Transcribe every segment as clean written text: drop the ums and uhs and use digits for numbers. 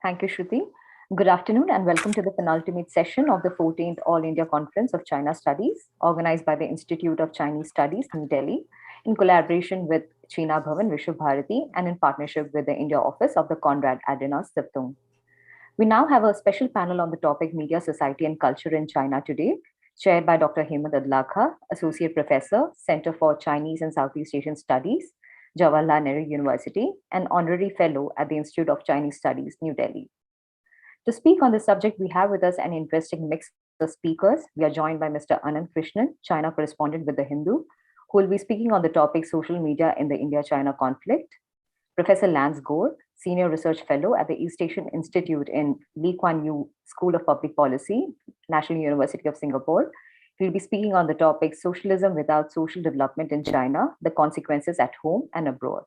Thank you, Shruti. Good afternoon and welcome to the penultimate session of the 14th All India Conference of China Studies, organized by the Institute of Chinese Studies, New Delhi, in collaboration with China Bhavan Vishwa Bharati and in partnership with the India office of the Konrad Adenauer Stiftung. We now have a special panel on the topic Media, Society and Culture in China today, chaired by Dr. Hemant Adlakha, Associate Professor, Center for Chinese and Southeast Asian Studies, Jawaharlal Nehru University, and Honorary Fellow at the Institute of Chinese Studies, New Delhi. To speak on this subject, we have with us an interesting mix of speakers. We are joined by Mr. Ananth Krishnan, China Correspondent with The Hindu, who will be speaking on the topic Social Media in the India-China Conflict. Professor Lance Gore, Senior Research Fellow at the East Asian Institute in Lee Kuan Yew School of Public Policy, National University of Singapore. He'll be speaking on the topic Socialism without Social Development in China, the Consequences at Home and Abroad.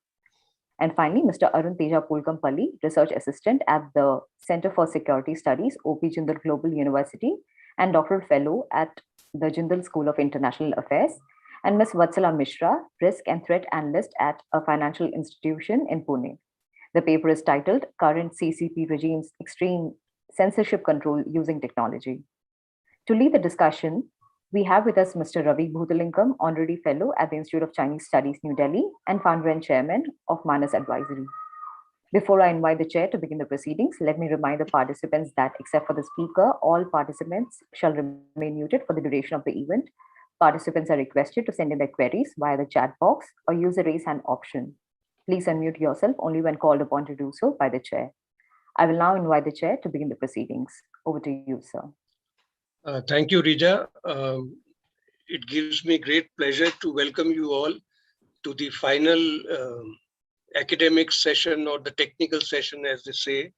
And finally, Mr. Arun Teja Pulkampalli, Research Assistant at the Center for Security Studies, OP Jindal Global University, and Doctoral Fellow at the Jindal School of International Affairs, and Ms. Vatsala Mishra, Risk and Threat Analyst at a financial institution in Pune. The paper is titled Current CCP Regime's Extreme Censorship Control Using Technology. To lead the discussion, we have with us Mr. Ravi Bhuthalingam, Honorary Fellow at the Institute of Chinese Studies, New Delhi, and founder and chairman of Manas Advisory. Before I invite the chair to begin the proceedings, let me remind the participants that except for the speaker, all participants shall remain muted for the duration of the event. Participants are requested to send in their queries via the chat box or use the raise hand option. Please unmute yourself only when called upon to do so by the chair. I will now invite the chair to begin the proceedings. Over to you, sir. Thank you, Rija. It gives me great pleasure to welcome you all to the final academic session or the technical session, as they say,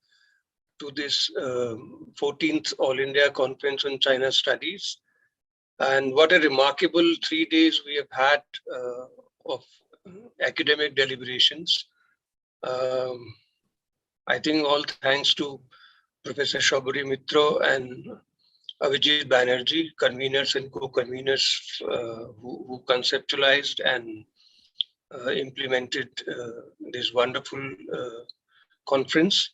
to this 14th All India Conference on China Studies. And what a remarkable 3 days we have had of academic deliberations. I think all thanks to Professor Shobhari Mitro and Avijit Banerjee, conveners and co-conveners who conceptualized and implemented this wonderful conference.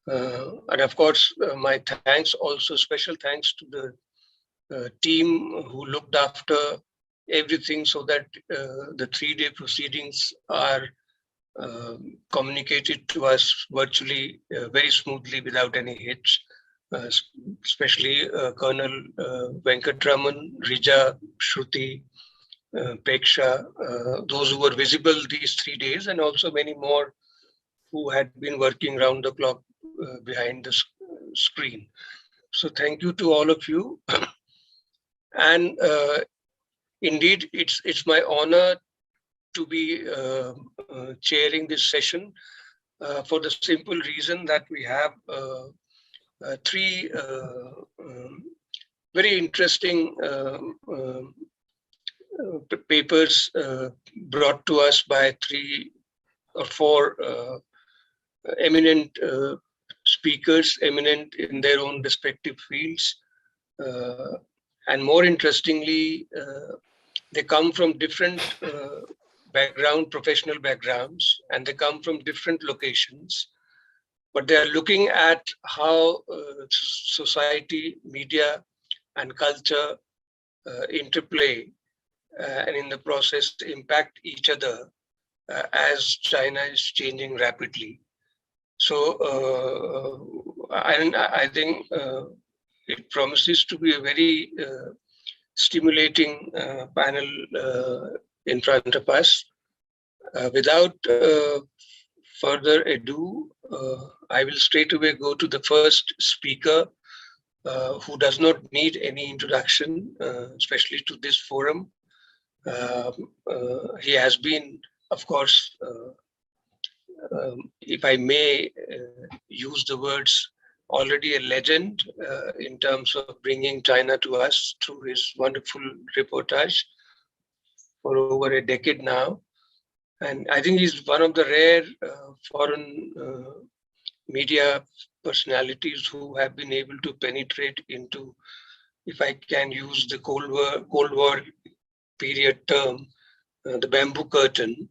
And of course, my thanks also, special thanks to the team who looked after everything so that the 3-day proceedings are communicated to us virtually very smoothly without any hitch. Especially Colonel Venkatraman, Rija, Shruti, Peksha, those who were visible these 3 days, and also many more who had been working round the clock behind the screen. So thank you to all of you. And indeed, it's my honor to be chairing this session for the simple reason that we have 3 very interesting papers brought to us by 3 or 4 eminent speakers, eminent in their own respective fields. And more interestingly, they come from different professional backgrounds, and they come from different locations. But they are looking at how society, media, and culture interplay and in the process impact each other as China is changing rapidly. So I think it promises to be a very stimulating panel in front of us. Without further ado, I will straight away go to the first speaker who does not need any introduction, especially to this forum. He has been, of course, if I may use the words, already a legend in terms of bringing China to us through his wonderful reportage for over a decade now. And I think he's one of the rare foreign media personalities who have been able to penetrate into, if I can use the Cold War period term, the bamboo curtain,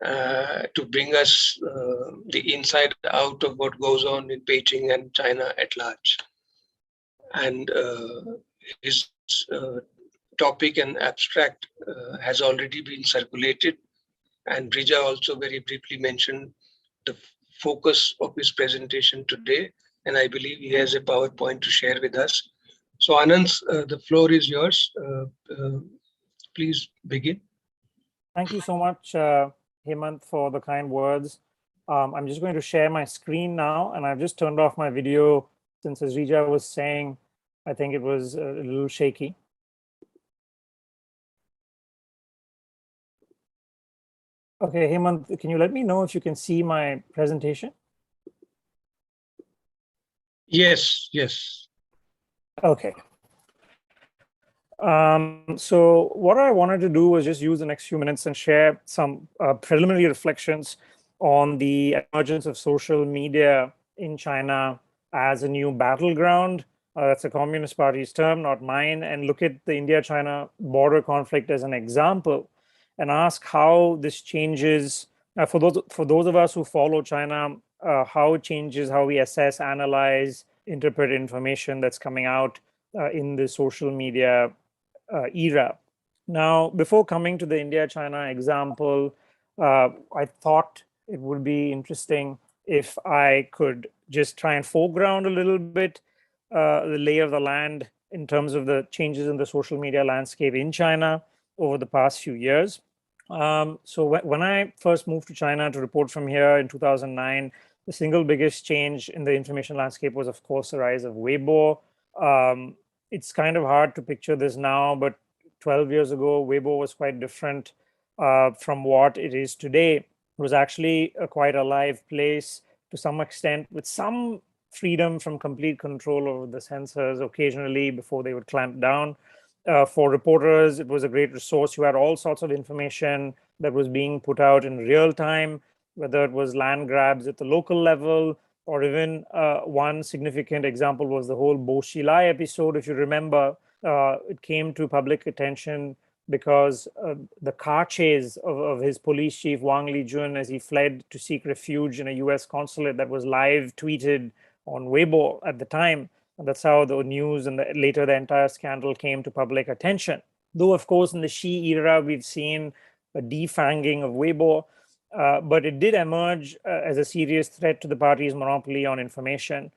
to bring us the inside out of what goes on in Beijing and China at large. And his topic and abstract has already been circulated, and Rija also very briefly mentioned the focus of his presentation today, and I believe he has a PowerPoint to share with us. So Ananth, the floor is yours. Please begin. Thank you so much, Hemant, for the kind words. I'm just going to share my screen now, and I've just turned off my video since, as Rija was saying, I think it was a little shaky. Okay, Hemant, can you let me know if you can see my presentation? Yes, yes. Okay. So what I wanted to do was just use the next few minutes and share some preliminary reflections on the emergence of social media in China as a new battleground. That's the Communist Party's term, not mine, and look at the India-China border conflict as an example and ask how this changes, for those of us who follow China, how it changes how we assess, analyze, interpret information that's coming out in the social media era. Now, before coming to the India-China example, I thought it would be interesting if I could just try and foreground a little bit the lay of the land in terms of the changes in the social media landscape in China over the past few years. So when I first moved to China to report from here in 2009, the single biggest change in the information landscape was, of course, the rise of Weibo. It's kind of hard to picture this now, but 12 years ago, Weibo was quite different from what it is today. It was actually quite a live place to some extent, with some freedom from complete control over the censors occasionally before they would clamp down. For reporters, it was a great resource. You had all sorts of information that was being put out in real time, whether it was land grabs at the local level, or even one significant example was the whole Bo Xilai episode. If you remember, it came to public attention because the car chase of his police chief, Wang Lijun, as he fled to seek refuge in a US consulate, that was live tweeted on Weibo at the time. And that's how the news and later the entire scandal came to public attention. Though, of course, in the Xi era, we've seen a defanging of Weibo, but it did emerge as a serious threat to the party's monopoly on information.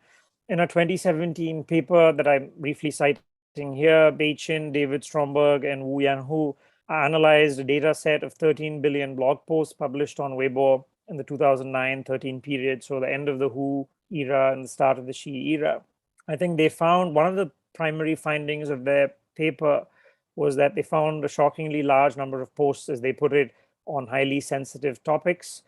In a 2017 paper that I'm briefly citing here, Bei Chin, David Stromberg, and Wu Yanhu analyzed a data set of 13 billion blog posts published on Weibo in the 2009-13 period, so the end of the Hu era and the start of the Xi era. I think they found one of the primary findings of their paper was that they found a shockingly large number of posts, as they put it, on highly sensitive topics.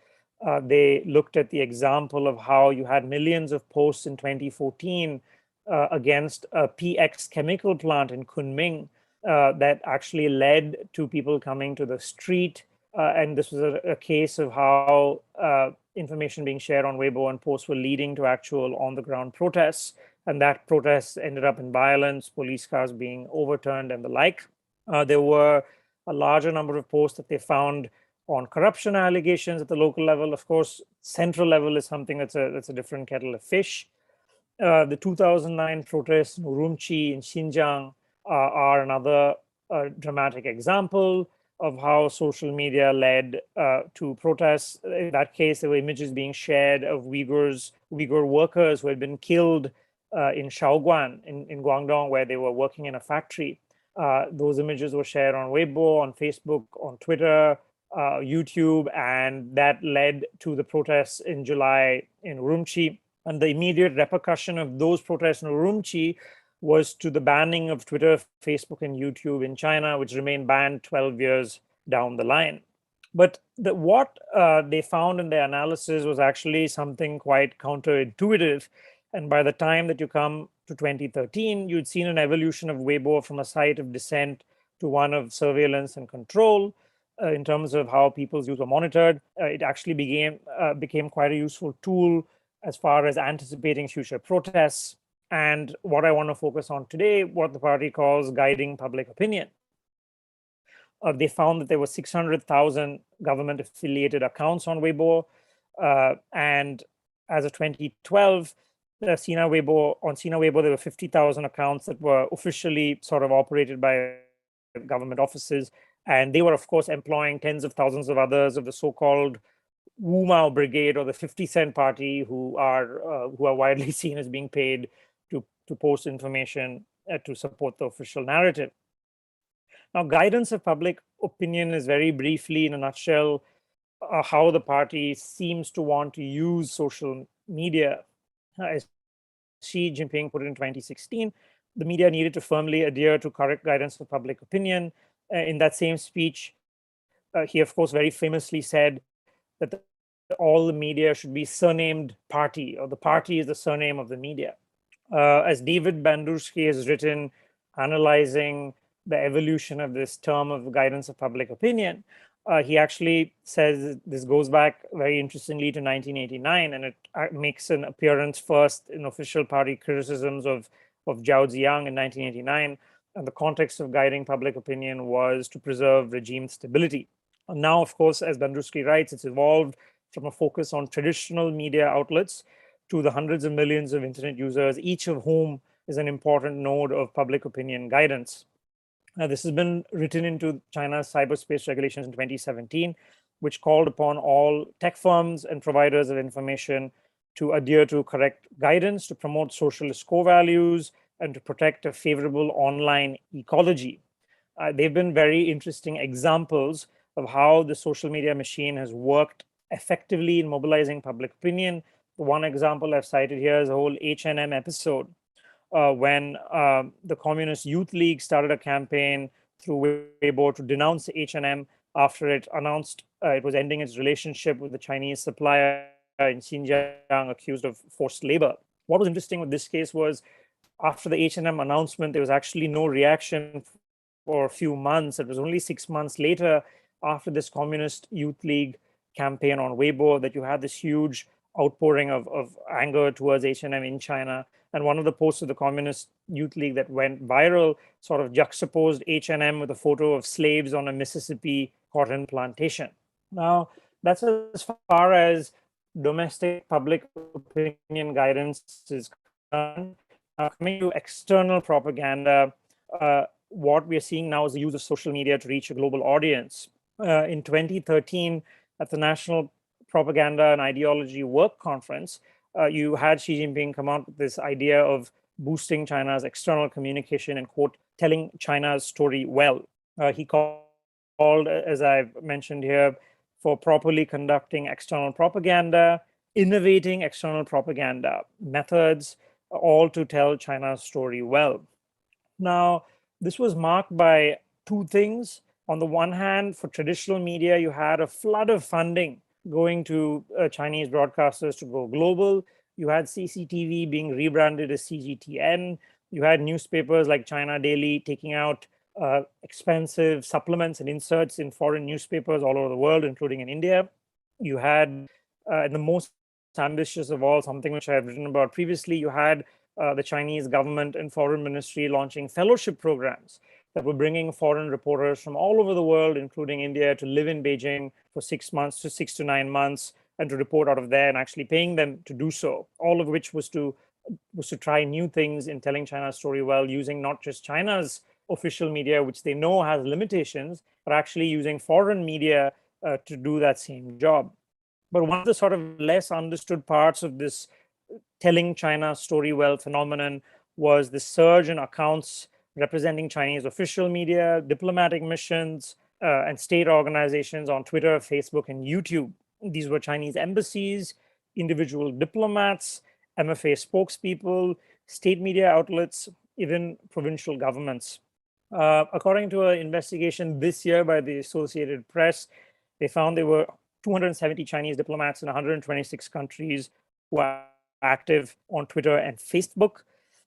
They looked at the example of how you had millions of posts in 2014 against a PX chemical plant in Kunming that actually led to people coming to the street. And this was a case of how information being shared on Weibo and posts were leading to actual on-the-ground protests. And that protests ended up in violence, police cars being overturned and the like. There were a larger number of posts that they found on corruption allegations at the local level. Of course, central level is something that's a different kettle of fish. The 2009 protests in Urumqi in Xinjiang are another dramatic example of how social media led to protests. In that case, there were images being shared of Uyghur workers who had been killed in Shaoguan in Guangdong, where they were working in a factory. Those images were shared on Weibo, on Facebook, on Twitter, YouTube, and that led to the protests in July in Urumqi. And the immediate repercussion of those protests in Urumqi was to the banning of Twitter, Facebook, and YouTube in China, which remained banned 12 years down the line. But what they found in their analysis was actually something quite counterintuitive. And by the time that you come to 2013, you'd seen an evolution of Weibo from a site of dissent to one of surveillance and control. In terms of how people's views were monitored, it actually became quite a useful tool as far as anticipating future protests. And what I want to focus on today, what the party calls guiding public opinion. they found that there were 600,000 government-affiliated accounts on Weibo, and as of 2012, on Sina Weibo, there were 50,000 accounts that were officially sort of operated by government offices, and they were, of course, employing tens of thousands of others of the so-called Wu Mao Brigade or the 50-cent party, who are widely seen as being paid to post information to support the official narrative. Now, guidance of public opinion is very briefly, in a nutshell, how the party seems to want to use social media. As Xi Jinping put it in 2016, the media needed to firmly adhere to correct guidance of public opinion. In that same speech, he, of course, very famously said that all the media should be surnamed party, or the party is the surname of the media. As David Bandursky has written, analyzing the evolution of this term of guidance of public opinion, he actually says this goes back very interestingly to 1989, and it makes an appearance first in official party criticisms of Zhao Ziyang in 1989. And the context of guiding public opinion was to preserve regime stability. And now, of course, as Bandursky writes, it's evolved from a focus on traditional media outlets to the hundreds of millions of internet users, each of whom is an important node of public opinion guidance. This has been written into China's cyberspace regulations in 2017, which called upon all tech firms and providers of information to adhere to correct guidance, to promote socialist core values, and to protect a favorable online ecology. They've been very interesting examples of how the social media machine has worked effectively in mobilizing public opinion. One example I've cited here is the whole H&M episode, when the Communist Youth League started a campaign through Weibo to denounce H&M after it announced it was ending its relationship with the Chinese supplier in Xinjiang accused of forced labor. What was interesting with this case was after the H&M announcement, there was actually no reaction for a few months. It was only 6 months later, after this Communist Youth League campaign on Weibo, that you had this huge outpouring of anger towards H&M in China. And one of the posts of the Communist Youth League that went viral sort of juxtaposed H&M with a photo of slaves on a Mississippi cotton plantation. Now, that's as far as domestic public opinion guidance is concerned. Now, coming to external propaganda, what we are seeing now is the use of social media to reach a global audience. In 2013, at the National Propaganda and Ideology Work Conference, you had Xi Jinping come out with this idea of boosting China's external communication and, quote, telling China's story well. He called, as I've mentioned here, for properly conducting external propaganda, innovating external propaganda methods, all to tell China's story well. Now, this was marked by two things. On the one hand, for traditional media, you had a flood of funding going to Chinese broadcasters to go global. You had CCTV being rebranded as CGTN. You had newspapers like China Daily taking out expensive supplements and inserts in foreign newspapers all over the world, including in India. You had, and the most ambitious of all, something which I have written about previously, you had the Chinese government and foreign ministry launching fellowship programs that were bringing foreign reporters from all over the world, including India, to live in Beijing for 6 months to 6 to 9 months and to report out of there, and actually paying them to do so, all of which was to try new things in telling China's story well, using not just China's official media, which they know has limitations, but actually using foreign media to do that same job. But one of the sort of less understood parts of this telling China's story well phenomenon was the surge in accounts representing Chinese official media, diplomatic missions, and state organizations on Twitter, Facebook, and YouTube. These were Chinese embassies, individual diplomats, MFA spokespeople, state media outlets, even provincial governments. According to an investigation this year by the Associated Press, they found there were 270 Chinese diplomats in 126 countries who are active on Twitter and Facebook.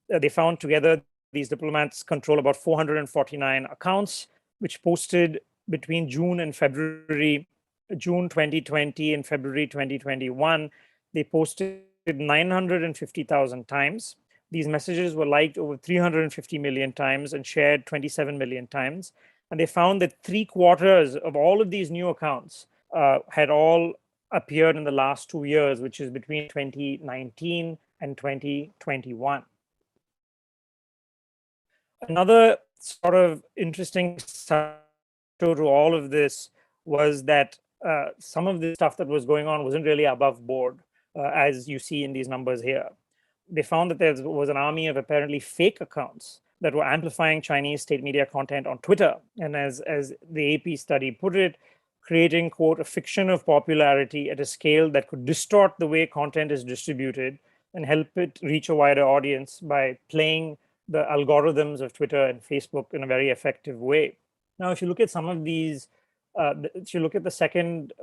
They found together these diplomats control about 449 accounts, which posted between June 2020 and February 2021. They posted 950,000 times. These messages were liked over 350 million times and shared 27 million times. And they found that 3/4 of all of these new accounts had all appeared in the last 2 years, which is between 2019 and 2021. Another sort of interesting side to all of this was that some of the stuff that was going on wasn't really above board, as you see in these numbers here. They found that there was an army of apparently fake accounts that were amplifying Chinese state media content on Twitter. And as the AP study put it, creating, quote, a fiction of popularity at a scale that could distort the way content is distributed and help it reach a wider audience by playing the algorithms of Twitter and Facebook in a very effective way. Now, if you look at some of these, if you look at the second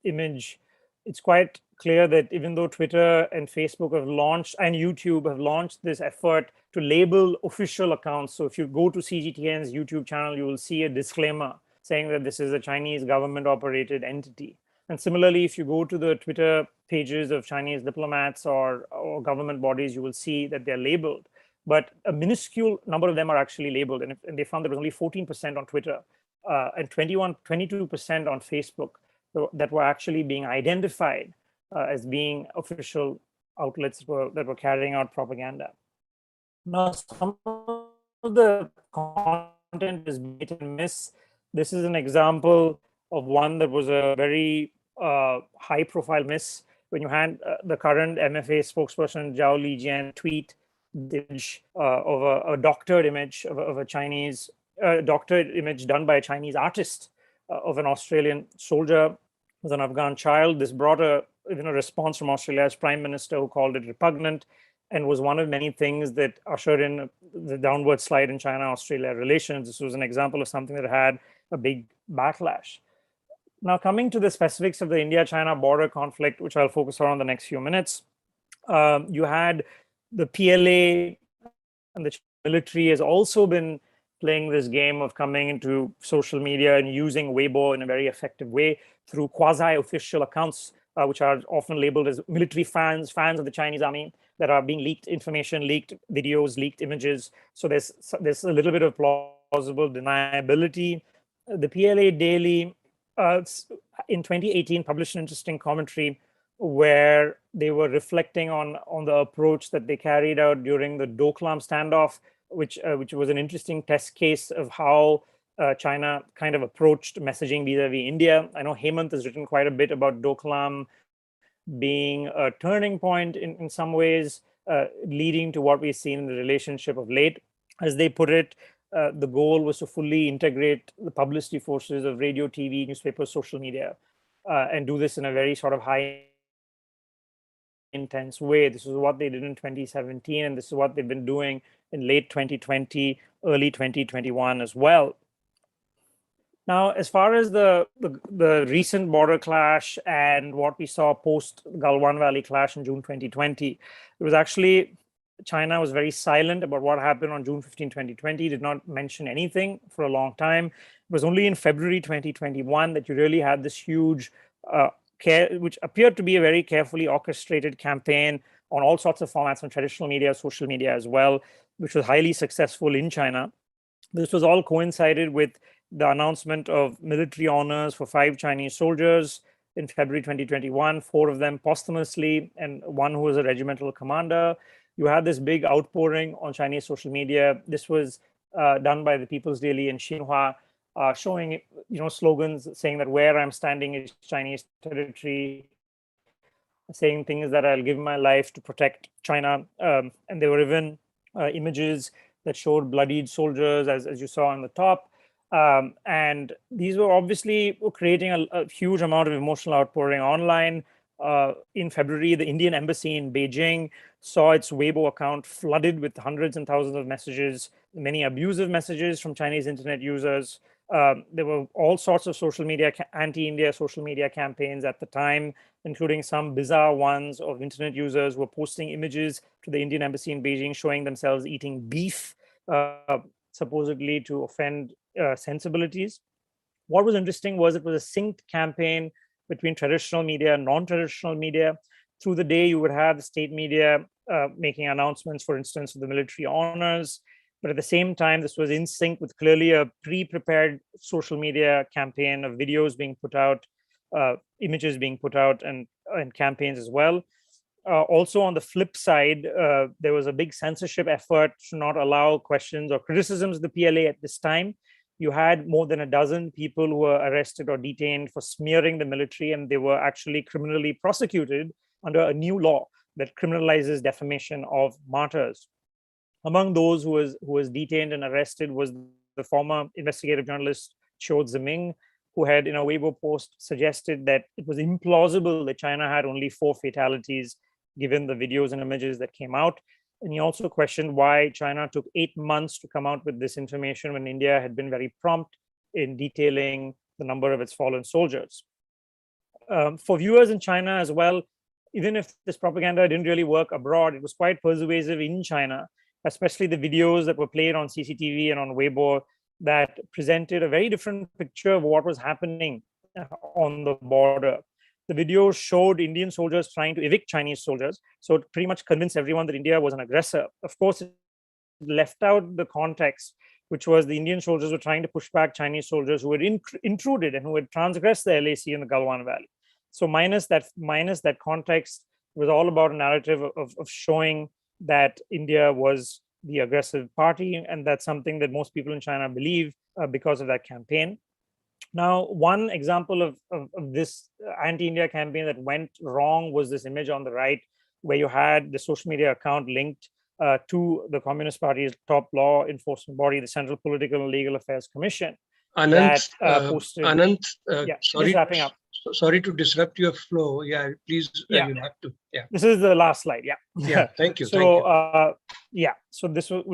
image, it's quite clear that even though Twitter and Facebook have launched, and YouTube have launched this effort to label official accounts. So if you go to CGTN's YouTube channel, you will see a disclaimer saying that this is a Chinese government operated entity. And similarly, if you go to the Twitter pages of Chinese diplomats or government bodies, you will see that they're labeled. But a minuscule number of them are actually labeled. And they found there was only 14% on Twitter and 22% on Facebook that were actually being identified as being official outlets that were carrying out propaganda. Now, some of the content is hit and miss. This is an example of one that was a very high-profile miss. When you had the current MFA spokesperson Zhao Lijian tweet the image of a doctored image of a Chinese doctored image done by a Chinese artist of an Australian soldier with an Afghan child. This brought a response from Australia's prime minister, who called it repugnant, and was one of many things that ushered in the downward slide in China-Australia relations. This was an example of something that had a big backlash. Now, coming to the specifics of the India-China border conflict, which I'll focus on in the next few minutes, you had the PLA and the military has also been playing this game of coming into social media and using Weibo in a very effective way through quasi-official accounts, which are often labeled as military fans of the Chinese army, that are being leaked information, leaked videos, leaked images. So there's a little bit of plausible deniability. The PLA Daily in 2018 published an interesting commentary where they were reflecting on the approach that they carried out during the Doklam standoff, which was an interesting test case of how China kind of approached messaging vis-a-vis India. I know Hemant has written quite a bit about Doklam being a turning point in some ways, leading to what we've seen in the relationship of late. As they put it, the goal was to fully integrate the publicity forces of radio, TV, newspapers, social media, and do this in a very sort of high intense way. This is what they did in 2017, and this is what they've been doing in late 2020, early 2021 as well. Now, as far as the recent border clash and what we saw post Galwan Valley clash in June 2020, it was actually China was very silent about what happened on June 15, 2020, did not mention anything for a long time. It was only in February 2021 that you really had this huge which appeared to be a very carefully orchestrated campaign on all sorts of formats on traditional media, social media as well, which was highly successful in China. This was all coincided with the announcement of military honors for 5 Chinese soldiers in February 2021, 4 of them posthumously, and 1 who was a regimental commander. You had this big outpouring on Chinese social media. This was done by the People's Daily and Xinhua, showing slogans saying that where I'm standing is Chinese territory, saying things that I'll give my life to protect China. And there were even images that showed bloodied soldiers, as you saw on the top. And these were obviously creating a huge amount of emotional outpouring online. In February, the Indian embassy in Beijing saw its Weibo account flooded with hundreds and thousands of messages, many abusive messages from Chinese internet users. There were all sorts of social media, anti-India social media campaigns at the time, including some bizarre ones of internet users who were posting images to the Indian embassy in Beijing showing themselves eating beef, supposedly to offend sensibilities. What was interesting was it was a synced campaign between traditional media and non-traditional media. Through the day, you would have the state media making announcements, for instance, of the military honors. But at the same time, this was in sync with clearly a pre-prepared social media campaign of videos being put out, images being put out, and campaigns as well. Also, on the flip side, there was a big censorship effort to not allow questions or criticisms of the PLA at this time. You had more than a dozen people who were arrested or detained for smearing the military, and they were actually criminally prosecuted under a new law that criminalizes defamation of martyrs. Among those who was detained and arrested was the former investigative journalist Chiu Ziming, who had in a Weibo post suggested that it was implausible that China had only 4 fatalities given the videos and images that came out. And he also questioned why China took 8 months to come out with this information when India had been very prompt in detailing the number of its fallen soldiers. For viewers in China as well, even if this propaganda didn't really work abroad, it was quite persuasive in China, especially the videos that were played on CCTV and on Weibo that presented a very different picture of what was happening on the border. The video showed Indian soldiers trying to evict Chinese soldiers. So it pretty much convinced everyone that India was an aggressor. Of course, it left out the context, which was the Indian soldiers were trying to push back Chinese soldiers who had intruded and who had transgressed the LAC in the Galwan Valley. So minus that context, it was all about a narrative of showing that India was the aggressive party, and that's something that most people in China believe because of that campaign. Now, one example of this anti-India campaign that went wrong was this image on the right, where you had the social media account linked to the Communist Party's top law enforcement body, the Central Political and Legal Affairs Commission. Ananth, posted, sorry, wrapping up. Sorry to disrupt your flow. Yeah, please, you'll have to. Yeah. This is the last slide. Yeah. Yeah. Thank you. So, so this was,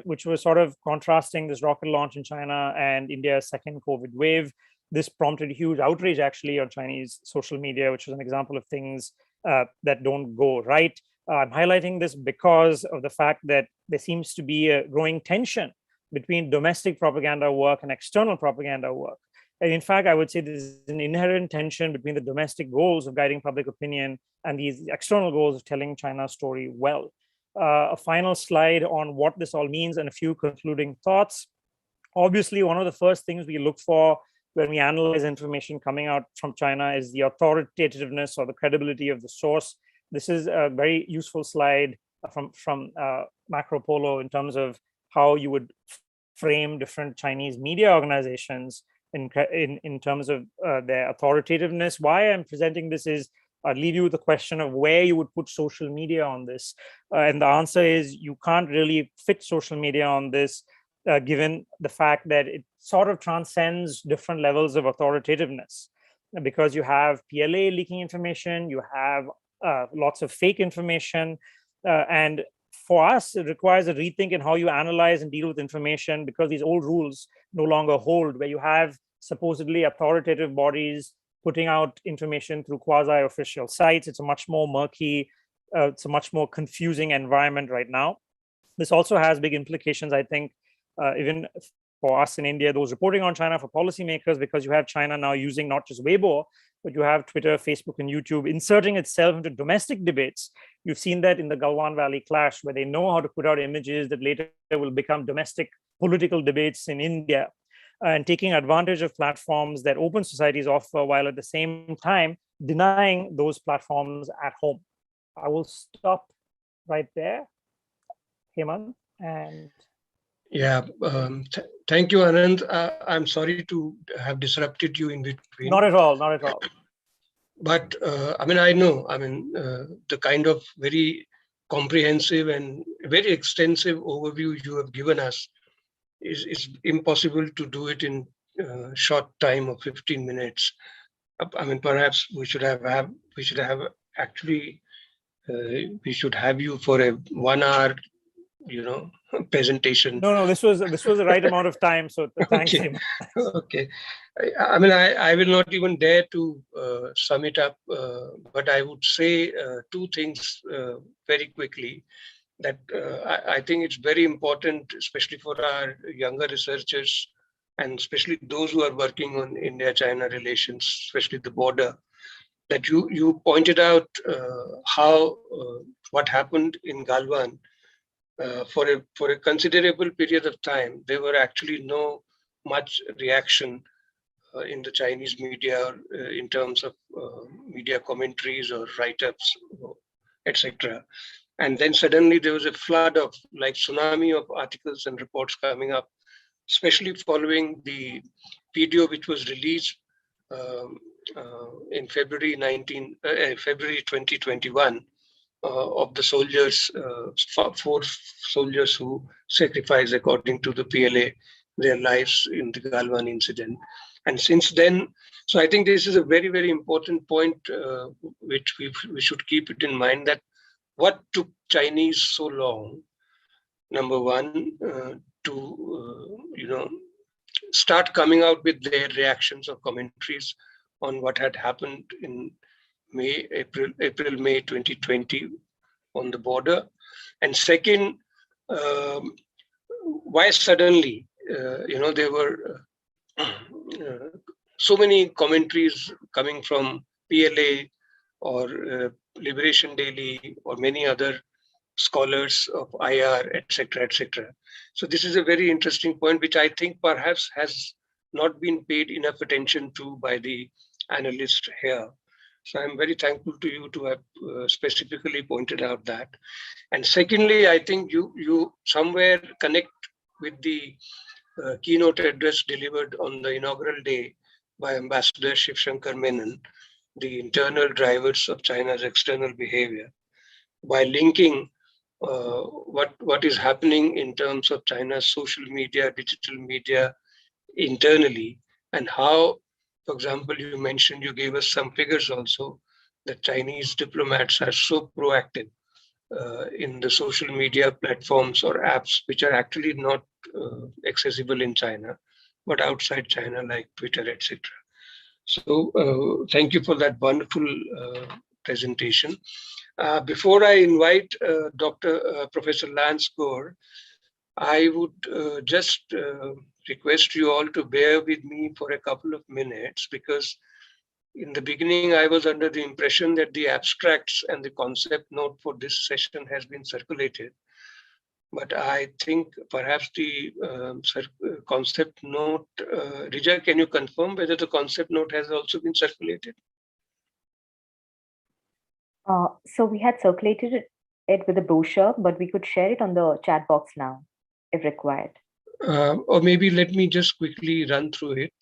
which was sort of contrasting this rocket launch in China and India's second COVID wave. This prompted huge outrage actually on Chinese social media, which is an example of things that don't go right. I'm highlighting this because of the fact that there seems to be a growing tension between domestic propaganda work and external propaganda work. And in fact, I would say there's an inherent tension between the domestic goals of guiding public opinion and these external goals of telling China's story well. A final slide on what this all means and a few concluding thoughts. Obviously, one of the first things we look for when we analyze information coming out from China is the authoritativeness or the credibility of the source. This is a very useful slide from Macro Polo in terms of how you would frame different Chinese media organizations in terms of their authoritativeness. Why I'm presenting this is I'll leave you with the question of where you would put social media on this. And the answer is you can't really fit social media on this, given the fact that it sort of transcends different levels of authoritativeness. Because you have PLA leaking information, you have lots of fake information, and for us, it requires a rethink in how you analyze and deal with information, because these old rules no longer hold, where you have supposedly authoritative bodies putting out information through quasi-official sites. It's a much more murky, it's a much more confusing environment right now. This also has big implications, I think, even for us in India, those reporting on China for policymakers, because you have China now using not just Weibo, but you have Twitter, Facebook, and YouTube inserting itself into domestic debates. You've seen that in the Galwan Valley clash, where they know how to put out images that later will become domestic political debates in India, and taking advantage of platforms that open societies offer, while at the same time denying those platforms at home. I will stop right there, Hemant, and yeah, thank you, Ananth. I'm sorry to have disrupted you in between. Not at all, not at all. But I know, the kind of very comprehensive and very extensive overview you have given us is impossible to do it in a short time of 15 minutes. Perhaps we should have you for a 1 hour, presentation. No, this was the right amount of time. So thanks. Okay. Okay. I will not even dare to sum it up, but I would say 2 things very quickly. That I think it's very important, especially for our younger researchers, and especially those who are working on India-China relations, especially the border, that you pointed out how what happened in Galwan for a considerable period of time, there were actually no much reaction in the Chinese media in terms of media commentaries or write-ups, etc. And then suddenly there was a flood of like tsunami of articles and reports coming up, especially following the video which was released in February 2021 of the soldiers, 4 soldiers who sacrificed, according to the PLA, their lives in the Galwan incident. And since then, so I think this is a very, very important point, which we should keep it in mind, that what took Chinese so long, number one, to start coming out with their reactions or commentaries on what had happened in April, May 2020 on the border. And second, why suddenly, there were so many commentaries coming from PLA or Liberation Daily or many other scholars of IR, etc., etc. So this is a very interesting point, which I think perhaps has not been paid enough attention to by the analysts here. So I'm very thankful to you to have specifically pointed out that. And secondly, I think you somewhere connect with the keynote address delivered on the inaugural day by Ambassador Shiv Shankar Menon, the internal drivers of China's external behavior, by linking what is happening in terms of China's social media, digital media internally, and how, for example, you gave us some figures also, that Chinese diplomats are so proactive in the social media platforms or apps which are actually not accessible in China, but outside China, like Twitter, etc. So thank you for that wonderful presentation. Before I invite Professor Lance Gore, I would just request you all to bear with me for a couple of minutes, because in the beginning, I was under the impression that the abstracts and the concept note for this session has been circulated. But I think perhaps the concept note, Rija, can you confirm whether the concept note has also been circulated? So we had circulated it with a brochure, but we could share it on the chat box now, if required. Or maybe let me just quickly run through it.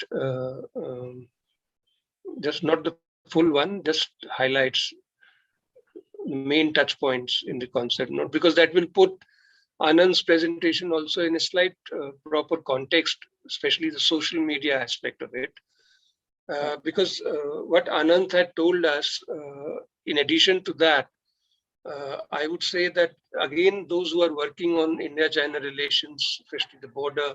Just not the full one, just highlights the main touch points in the concept note, because that will put Ananth's presentation also in a slight proper context, especially the social media aspect of it. Because what Ananth had told us, in addition to that, I would say that, again, those who are working on India-China relations, especially the border,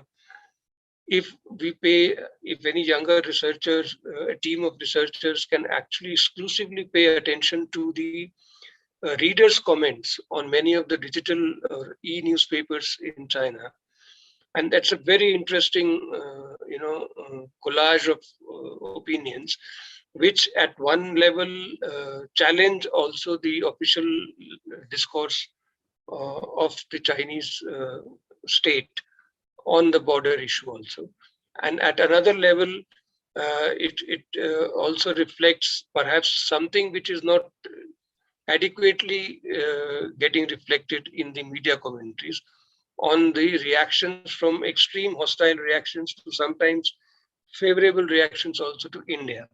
if any younger researchers, a team of researchers can actually exclusively pay attention to the readers' comments on many of the digital or e-newspapers in China. And that's a very interesting, collage of opinions, which at one level challenge also the official discourse of the Chinese state on the border issue also. And at another level, it also reflects perhaps something which is not adequately getting reflected in the media commentaries on the reactions, from extreme hostile reactions to sometimes favorable reactions also to India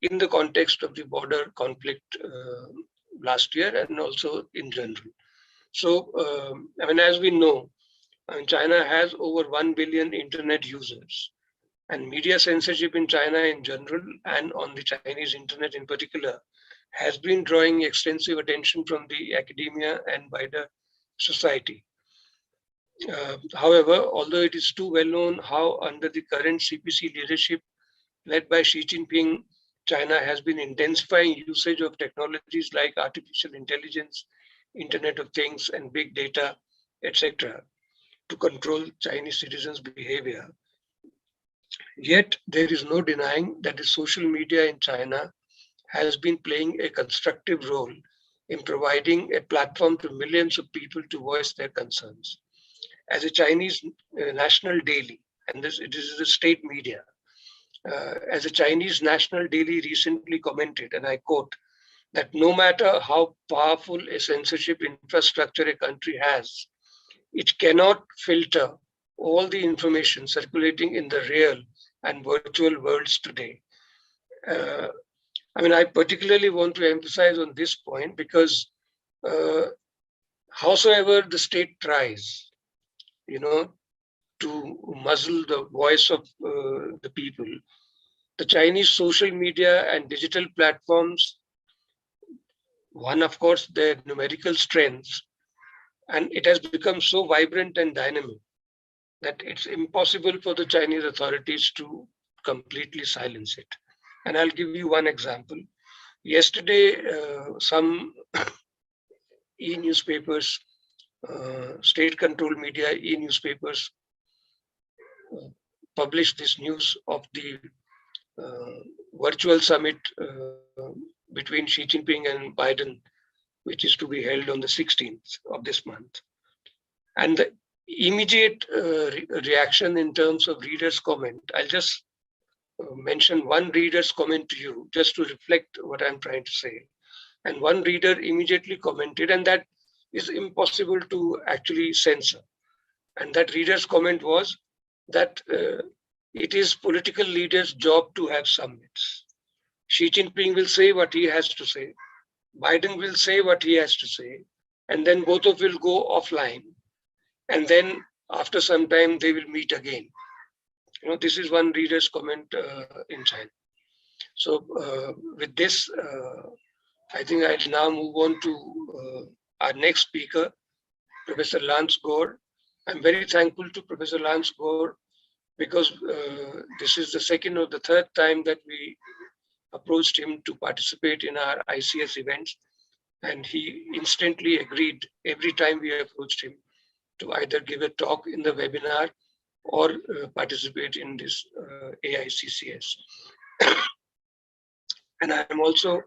in the context of the border conflict last year and also in general. So, as we know, China has over 1 billion internet users, and media censorship in China in general and on the Chinese internet in particular has been drawing extensive attention from the academia and wider society. However, although it is too well known how under the current CPC leadership led by Xi Jinping, China has been intensifying usage of technologies like artificial intelligence, Internet of Things, and big data, etc., to control Chinese citizens' behavior. Yet there is no denying that the social media in China has been playing a constructive role in providing a platform to millions of people to voice their concerns. As a Chinese national daily, and this is the state media, as a Chinese national daily recently commented, and I quote, that no matter how powerful a censorship infrastructure a country has, it cannot filter all the information circulating in the real and virtual worlds today. I particularly want to emphasize on this point because howsoever the state tries, to muzzle the voice of the people, the Chinese social media and digital platforms, one, of course, their numerical strengths, and it has become so vibrant and dynamic that it's impossible for the Chinese authorities to completely silence it. And I'll give you one example. Yesterday, some e-newspapers, state-controlled media e-newspapers published this news of the virtual summit between Xi Jinping and Biden, which is to be held on the 16th of this month. And the immediate reaction in terms of readers' comment, I'll just mention one reader's comment to you, just to reflect what I'm trying to say. And one reader immediately commented, and that is impossible to actually censor. And that reader's comment was that it is political leaders' job to have summits. Xi Jinping will say what he has to say. Biden will say what he has to say. And then both of will go offline. And then after some time, they will meet again. This is one reader's comment in China. So with this, I think I'll now move on to our next speaker, Professor Lance Gore. I'm very thankful to Professor Lance Gore because this is the second or the third time that we approached him to participate in our ICS events. And he instantly agreed every time we approached him to either give a talk in the webinar or participate in this AICCS. And I'm also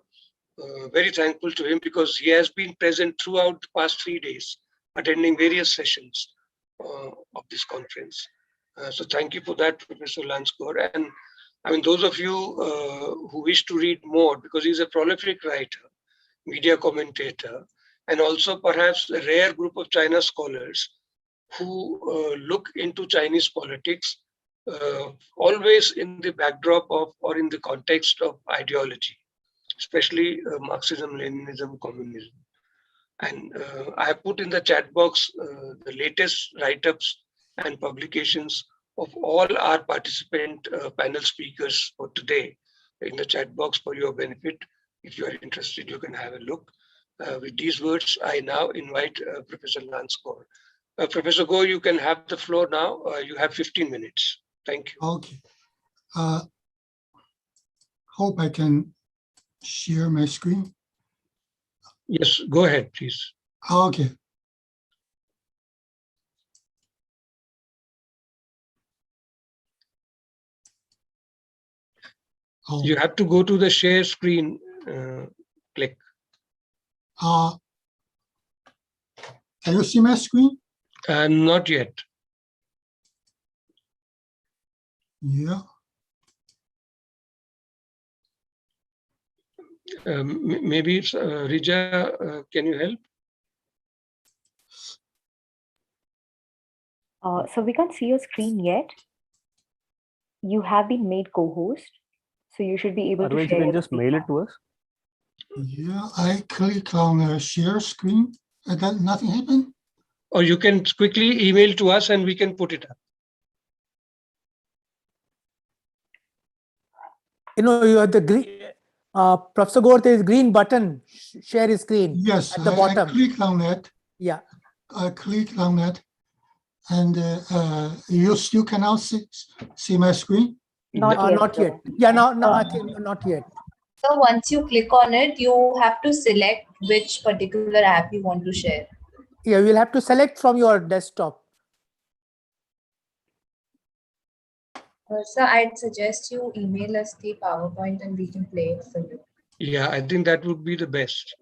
very thankful to him because he has been present throughout the past 3 days, attending various sessions of this conference. So thank you for that, Professor Lance Gore. And those of you who wish to read more, because he's a prolific writer, media commentator, and also perhaps a rare group of China scholars who look into Chinese politics always in the backdrop of or in the context of ideology, especially Marxism, Leninism, communism. And I have put in the chat box the latest write-ups and publications of all our participant panel speakers for today in the chat box for your benefit. If you are interested, you can have a look. With these words, I now invite Professor Lance Gore. Professor Gore, you can have the floor now. You have 15 minutes. Thank you. Okay. Hope I can share my screen. Yes, go ahead, please. Okay. You have to go to the share screen, click. Can you see my screen? Not yet. Yeah. Maybe Rija, can you help? So we can't see your screen yet. You have been made co-host, so you should be able to share. You can just mail it to us. Yeah, I click on share screen and then nothing happened. Or you can quickly email to us and we can put it up. You have the green, Professor Gore, there is green button, share his screen. Yes, at the bottom. I clicked on that. Yeah. I clicked on that. And you still cannot see my screen? Not yet. Yeah, no, I think not yet. So once you click on it, you have to select which particular app you want to share. Yeah, you'll have to select from your desktop. So I'd suggest you email us the PowerPoint and we can play it for you. Yeah, I think that would be the best.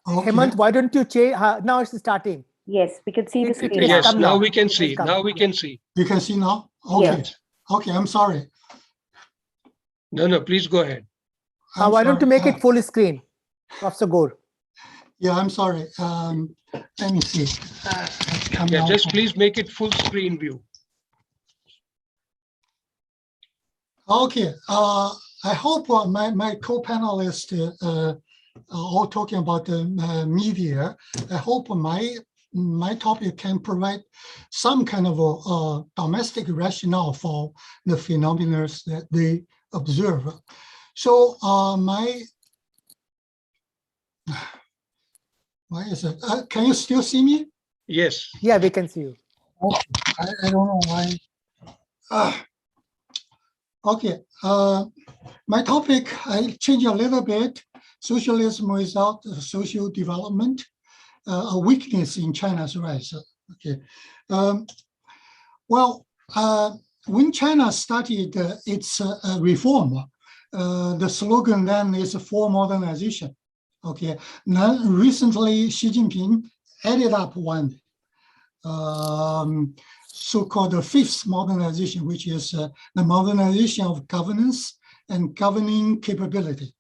Hemant, why don't you change? Now it's starting. Yes, we can see the screen. It's Yes, come now now. we can It's see. come. Now we can see. You can see now? Okay. Yes. Okay, I'm sorry. No, please go ahead. Why don't you make it full screen, Professor Gore? Yeah, I'm sorry. Let me see. Yeah, just please make it full screen view. Okay. I hope my co-panelists all talking about the media. I hope my topic can provide some kind of a domestic rationale for the phenomena that they observe. So why is it? Can you still see me? Yes. Yeah, we can see you. Okay. I don't know why. Okay. My topic, I change a little bit. Socialism without social development, a weakness in China's rise. Okay. When China started its reform, the slogan then is for modernization. Okay. Now, recently, Xi Jinping added up one so-called fifth modernization, which is the modernization of governance and governing capability.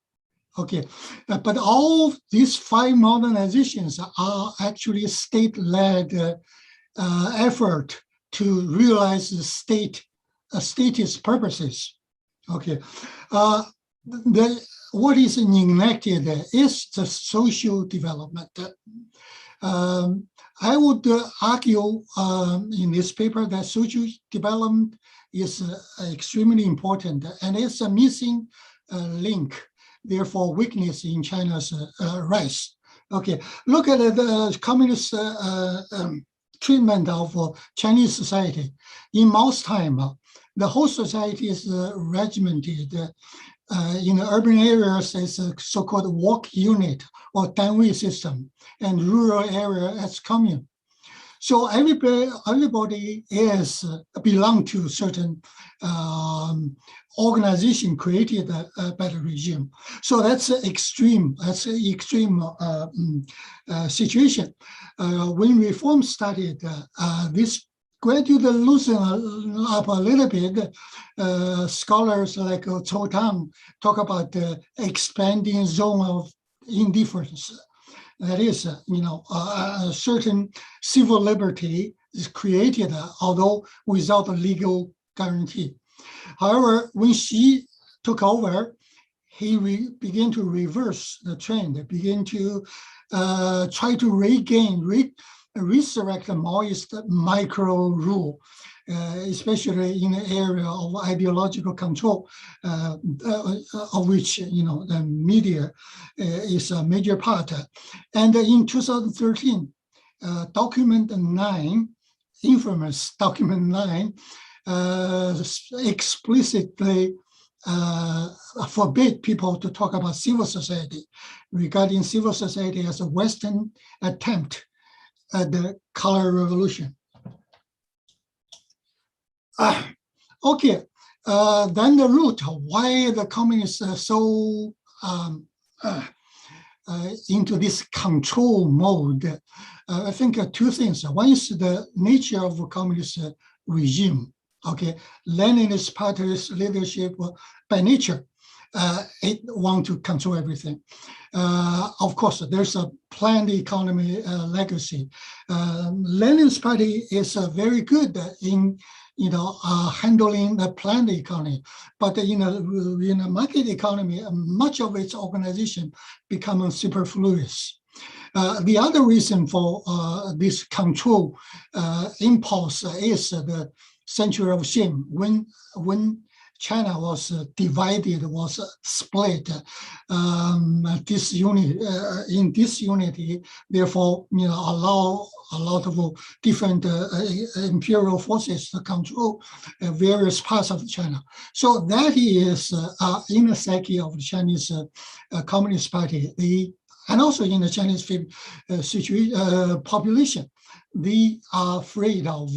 Okay, but all these five modernizations are actually state-led effort to realize the statist purposes. Okay, what is neglected is the social development. I would argue in this paper that social development is extremely important, and it's a missing link, therefore weakness in China's rise. Okay, look at the communist treatment of Chinese society. In Mao's time, the whole society is regimented. In the urban areas, it's a so-called work unit or danwei system, and rural area as commune. So everybody is belong to certain organization created by the regime. So that's an extreme. That's an extreme situation. When reform started, this gradually loosen up a little bit. Scholars like Cao Tang talk about the expanding zone of indifference. That is, a certain civil liberty is created, although without a legal guarantee. However, when Xi took over, he began to reverse the trend, began to try to resurrect the Maoist micro rule, especially in the area of ideological control, of which the media is a major part. And in 2013, document 9, infamous document 9, explicitly forbid people to talk about civil society, regarding civil society as a Western attempt at the color revolution. Okay, then the root, why the communists are so into this control mode. I think two things. One is the nature of the communist regime. Okay, Leninist party's leadership by nature, it want to control everything. Of course, there's a planned economy legacy. Lenin's party is very good in handling the planned economy, but in a market economy, much of its organization becomes superfluous. The other reason for this control impulse is the century of shame. When China was divided, was split, in disunity, therefore, allow a lot of different imperial forces to control various parts of China. So that is in the psyche of the Chinese Communist Party, and also in the Chinese population. They are afraid of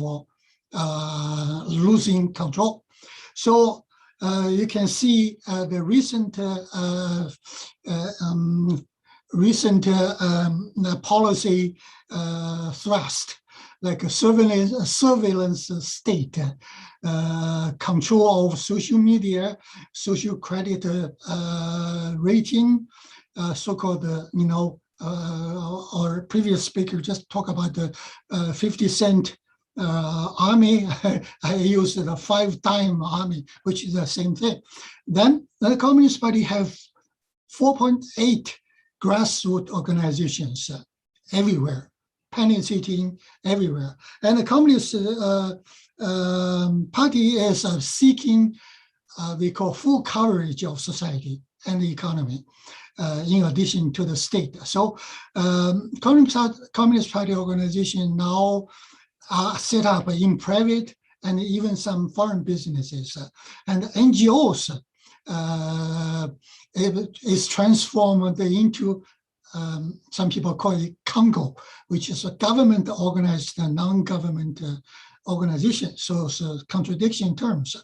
losing control. So you can see the recent policy thrust, like a surveillance state, control of social media, social credit rating, so-called, our previous speaker just talked about the 50-cent army. I used the 5-time army, which is the same thing. Then the Communist Party have 4.8 grassroots organizations everywhere, penetrating everywhere. And the Communist Party is seeking, we call full coverage of society and the economy, in addition to the state. So Communist Party organization now set up in private and even some foreign businesses. And NGOs is transformed into, some people call it Congo, which is a government-organized non-government organization. So it's a contradiction terms,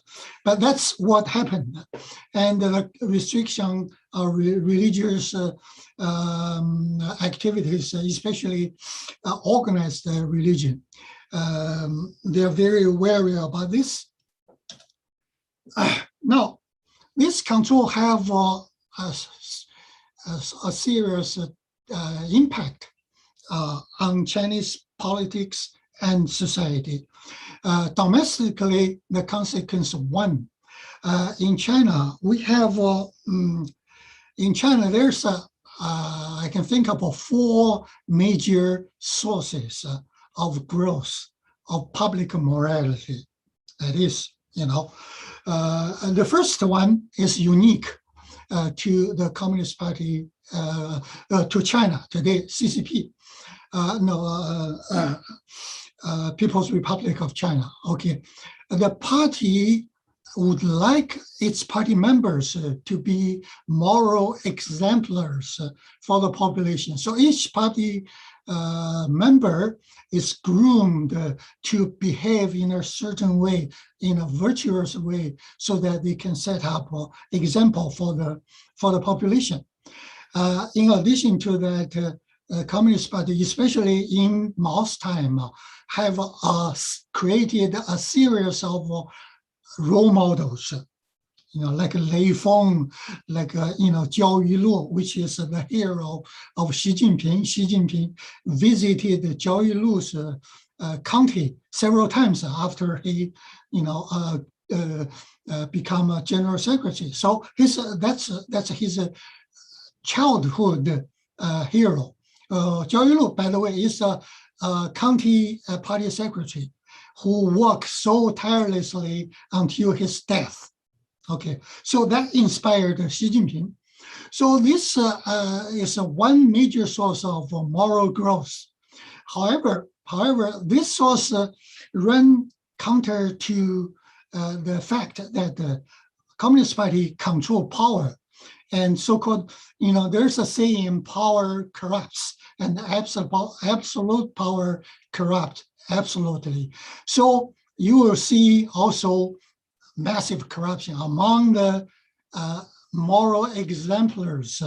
but that's what happened. And the restriction of religious activities, especially organized religion, they're very wary about this. Now, this control have a serious impact on Chinese politics and society. Domestically, the consequence one. In China, we have, in China, there's I can think of 4 major sources of growth of public morality. That is, and the first one is unique to the Communist Party, to China today, CCP, People's Republic of China. Okay, the party would like its party members to be moral exemplars for the population. So each party member is groomed to behave in a certain way, in a virtuous way, so that they can set up an example for the population. In addition to that, Communist Party, especially in Mao's time, have created a series of role models, like Lei Feng, like, Jiao Yilu, which is the hero of Xi Jinping. Xi Jinping visited Jiao Yilu's county several times after he, become a general secretary. So that's his childhood hero. Jiao Yilu, by the way, is a county party secretary who worked so tirelessly until his death. Okay, so that inspired Xi Jinping. So this is one major source of moral growth. However, this source ran counter to the fact that the Communist Party control power, and so-called, there's a saying, power corrupts, and absolute power corrupt absolutely. So you will see also massive corruption among the moral exemplars,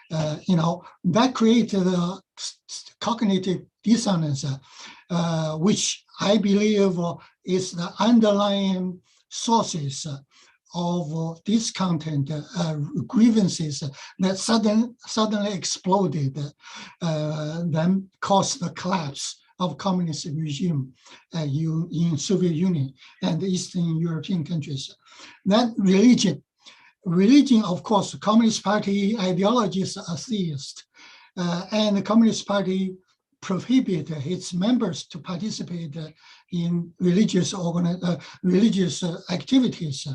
that created a cognitive dissonance, which I believe is the underlying sources of discontent, grievances that suddenly exploded, then caused the collapse of communist regime in Soviet Union and Eastern European countries. Then religion, of course, Communist Party ideology is atheist, and the Communist Party prohibit its members to participate in religious activities.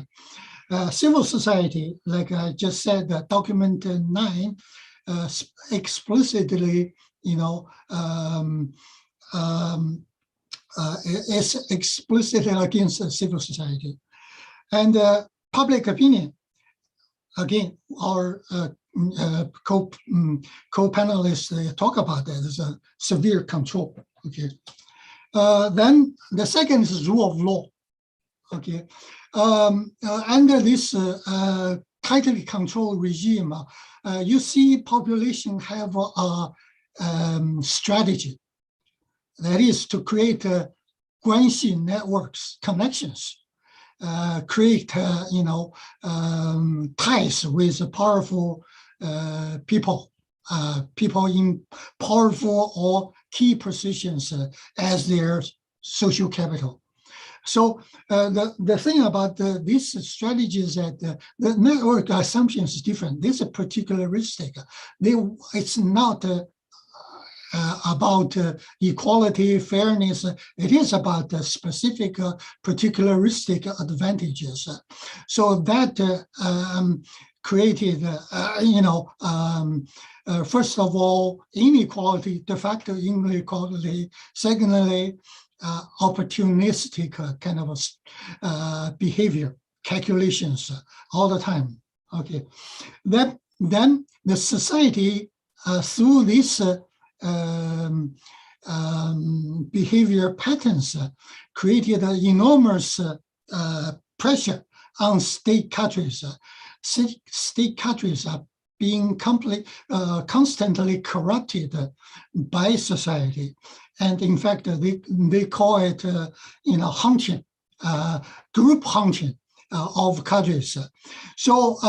Civil society, like I just said, document 9 explicitly, is explicitly against civil society. And public opinion, again, our co-panelists talk about that as a severe control. Okay, Then the second is rule of law. Okay, under this tightly controlled regime, you see population have a strategy, that is to create guanxi networks, connections, create ties with powerful people, people in powerful or key positions as their social capital. So the thing about these strategies that the network assumption is different. This is particularistic. It's not about equality, fairness. It is about specific particularistic advantages. So that created, first of all, inequality, de facto inequality. Secondly, opportunistic kind of behavior, calculations all the time. Okay, then the society through these behavior patterns created an enormous pressure on state cadres. State cadres are being constantly corrupted by society. And in fact, they call it, hunting, group hunting of cadres. So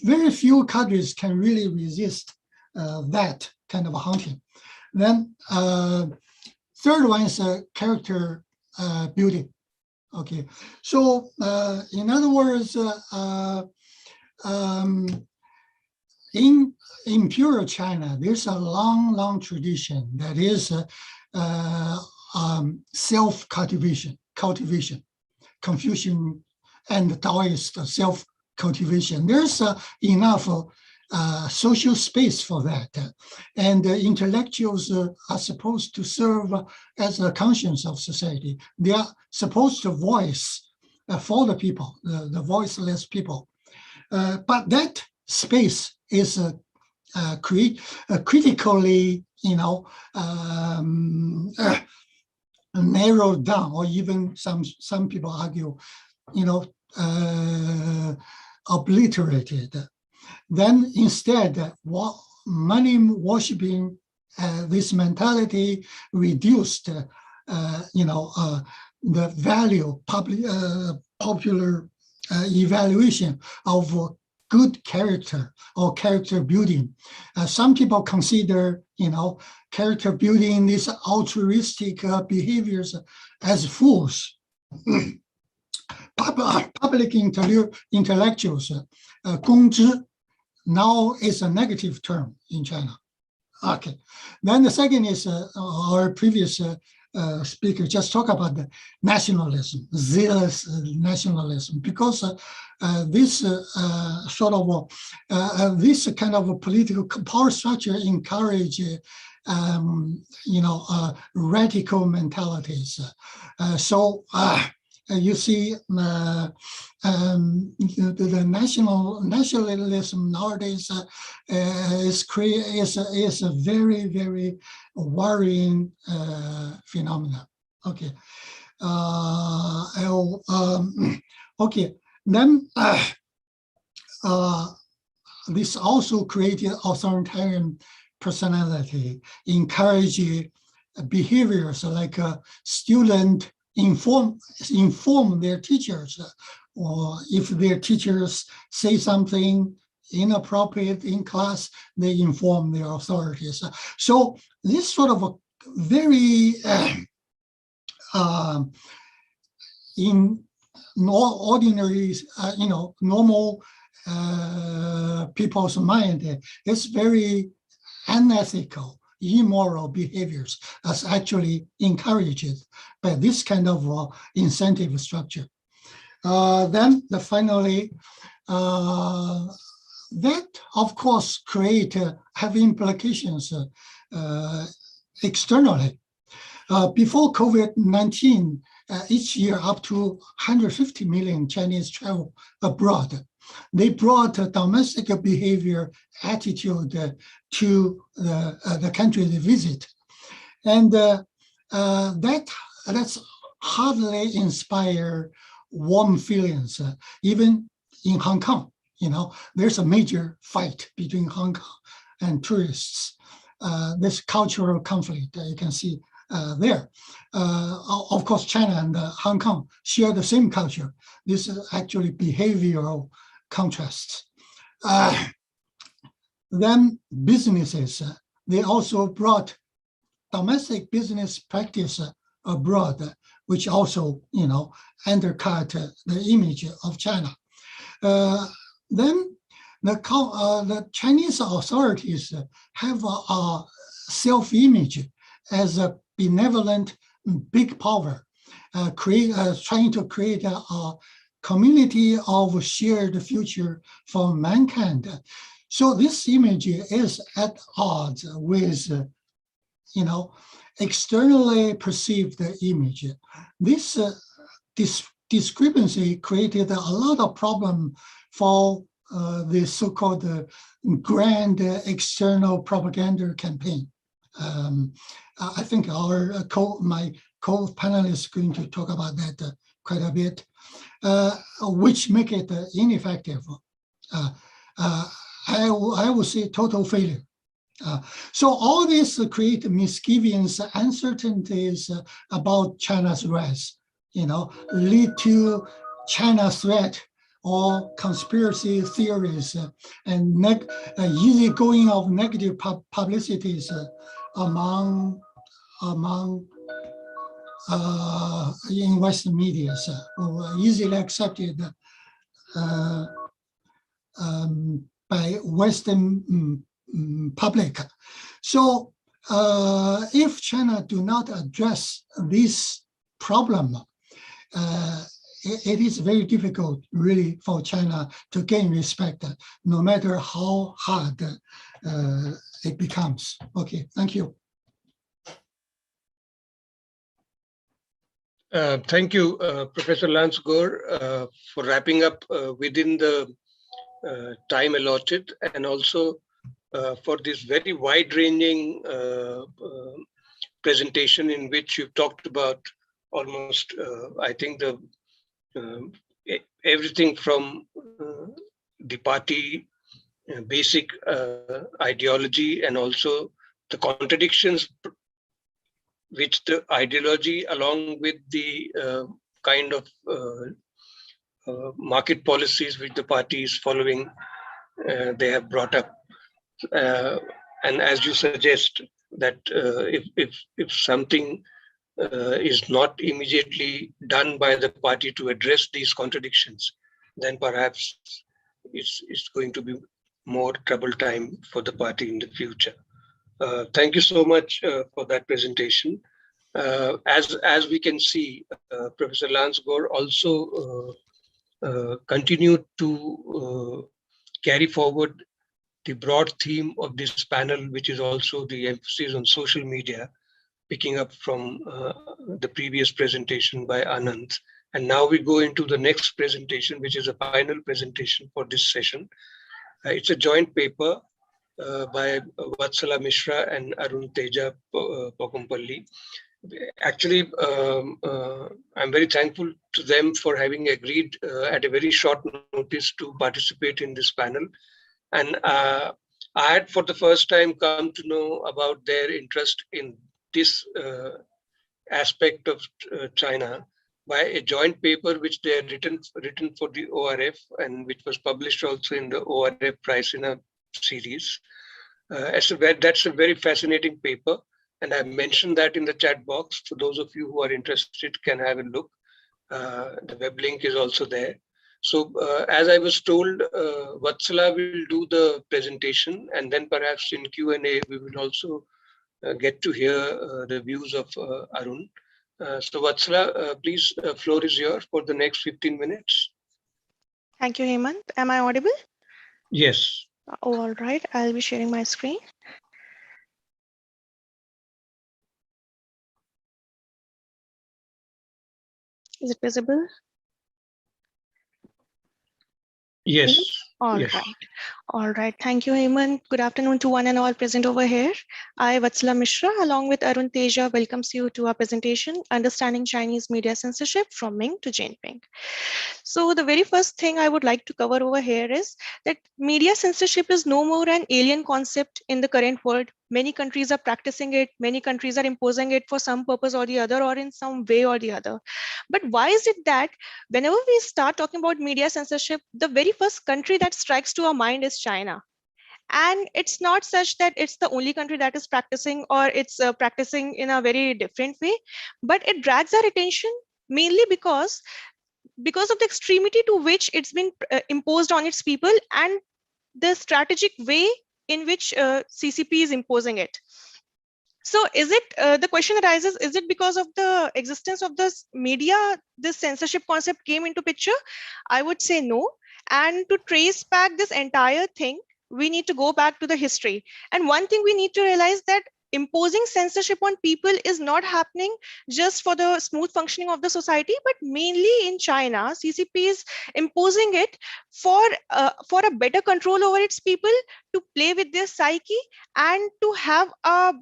very few cadres can really resist that kind of hunting. Then third one is character building. Okay, so in other words, in imperial China, there's a long tradition that is self-cultivation, Confucian and Taoist self-cultivation. There's enough social space for that. And intellectuals are supposed to serve as the conscience of society. They are supposed to voice for the people, the voiceless people. But that space is critically, narrowed down, or even some people argue, obliterated. Then instead, money worshipping, this mentality reduced, the value, popular evaluation of good character or character building. Some people consider, character building, these altruistic behaviors as fools. Public intellectuals, 公知, now is a negative term in China. Okay, then the second is our previous speaker just talked about the nationalism, zealous nationalism, because this sort of this kind of a political power structure encourage radical mentalities. So you see the nationalism nowadays is a very worrying phenomenon. Okay. Okay. Then this also created authoritarian personality, encourage behaviors like student inform their teachers, or if their teachers say something inappropriate in class, they inform their authorities. So this sort of a very in ordinary, normal people's mind, it's very unethical, immoral behaviors as actually encouraged by this kind of incentive structure. Then finally, that of course have implications externally. Before COVID-19, each year up to 150 million Chinese travel abroad. They brought domestic behavior attitude to the country they visit. And that that's hardly inspire warm feelings. Even in Hong Kong, there's a major fight between Hong Kong and tourists. This cultural conflict you can see there. Of course, China and Hong Kong share the same culture. This is actually behavioral contrasts. Then businesses, they also brought domestic business practice abroad, which also, undercut the image of China. Then the Chinese authorities have a self-image as a benevolent big power, trying to create a community of shared future for mankind. So this image is at odds with, externally perceived image. This discrepancy created a lot of problem for the so-called grand external propaganda campaign. I think my co-panelists is going to talk about that quite a bit, which make it ineffective. I would say total failure. So all this create misgivings, uncertainties about China's rise, lead to China threat or conspiracy theories and easy going of negative publicities among in Western media, easily accepted by Western public. So if China do not address this problem, it is very difficult really for China to gain respect, no matter how hard it becomes. Okay, thank you. Thank you, Professor Lance Gore, for wrapping up within the time allotted, and also for this very wide-ranging presentation in which you talked about almost, I think, everything from the party basic ideology, and also the contradictions which the ideology, along with the kind of market policies which the party is following, they have brought up. And as you suggest, that if something is not immediately done by the party to address these contradictions, then perhaps it's going to be more trouble time for the party in the future. Thank you so much for that presentation. As we can see, Professor Lance Gore also continued to carry forward the broad theme of this panel, which is also the emphasis on social media, picking up from the previous presentation by Ananth. And now we go into the next presentation, which is a final presentation for this session. It's a joint paper by Vatsala Mishra and Arun Teja Pokumpalli. Actually, I'm very thankful to them for having agreed at a very short notice to participate in this panel. And I had for the first time come to know about their interest in this aspect of China by a joint paper which they had written for the ORF, and which was published also in the ORF Prize Winner series. That's a very fascinating paper, and I mentioned that in the chat box. For those of you who are interested, can have a look. The web link is also there. So as I was told, Vatsala will do the presentation, and then perhaps in Q&A, we will also get to hear the views of Arun. So Vatsala, please, floor is yours for the next 15 minutes. Thank you, Hemant. Am I audible? Yes. Oh, all right. I'll be sharing my screen. Is it visible? Yes. All Yes. right. All right. Thank you, Hemant. Good afternoon to one and all present over here. I, Vatsala Mishra, along with Arun Teja, welcomes you to our presentation, Understanding Chinese Media Censorship from Ming to Jinping. So the very first thing I would like to cover over here is that media censorship is no more an alien concept in the current world. Many countries are practicing it. Many countries are imposing it for some purpose or the other, or in some way or the other. But why is it that whenever we start talking about media censorship, the very first country that strikes to our mind is China? And it's not such that it's the only country that is practicing, or it's practicing in a very different way, but it drags our attention mainly because of the extremity to which it's been imposed on its people, and the strategic way in which CCP is imposing it. So is it, the question arises, is it because of the existence of this media, this censorship concept came into picture? I would say no. And to trace back this entire thing, we need to go back to the history. And one thing we need to realize, that imposing censorship on people is not happening just for the smooth functioning of the society, but mainly in China, CCP is imposing it for a better control over its people, to play with their psyche, and to have a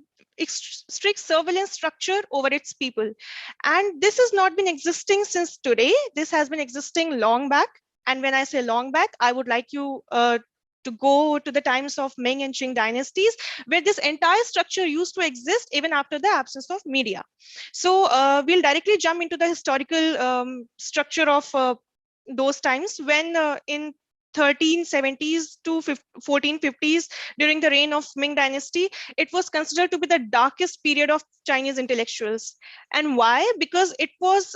strict surveillance structure over its people. And this has not been existing since today. This has been existing long back. And when I say long back, I would like you to go to the times of Ming and Qing dynasties, where this entire structure used to exist even after the absence of media. So we'll directly jump into the historical structure of those times, when in 1370s to 1450s, during the reign of Ming dynasty, it was considered to be the darkest period of Chinese intellectuals. And why? Because it was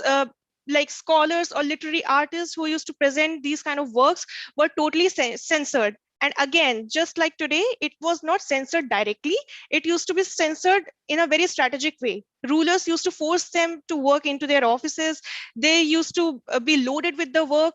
like scholars or literary artists who used to present these kind of works were totally censored. And again, just like today, it was not censored directly. It used to be censored in a very strategic way. Rulers used to force them to work into their offices. They used to be loaded with the work,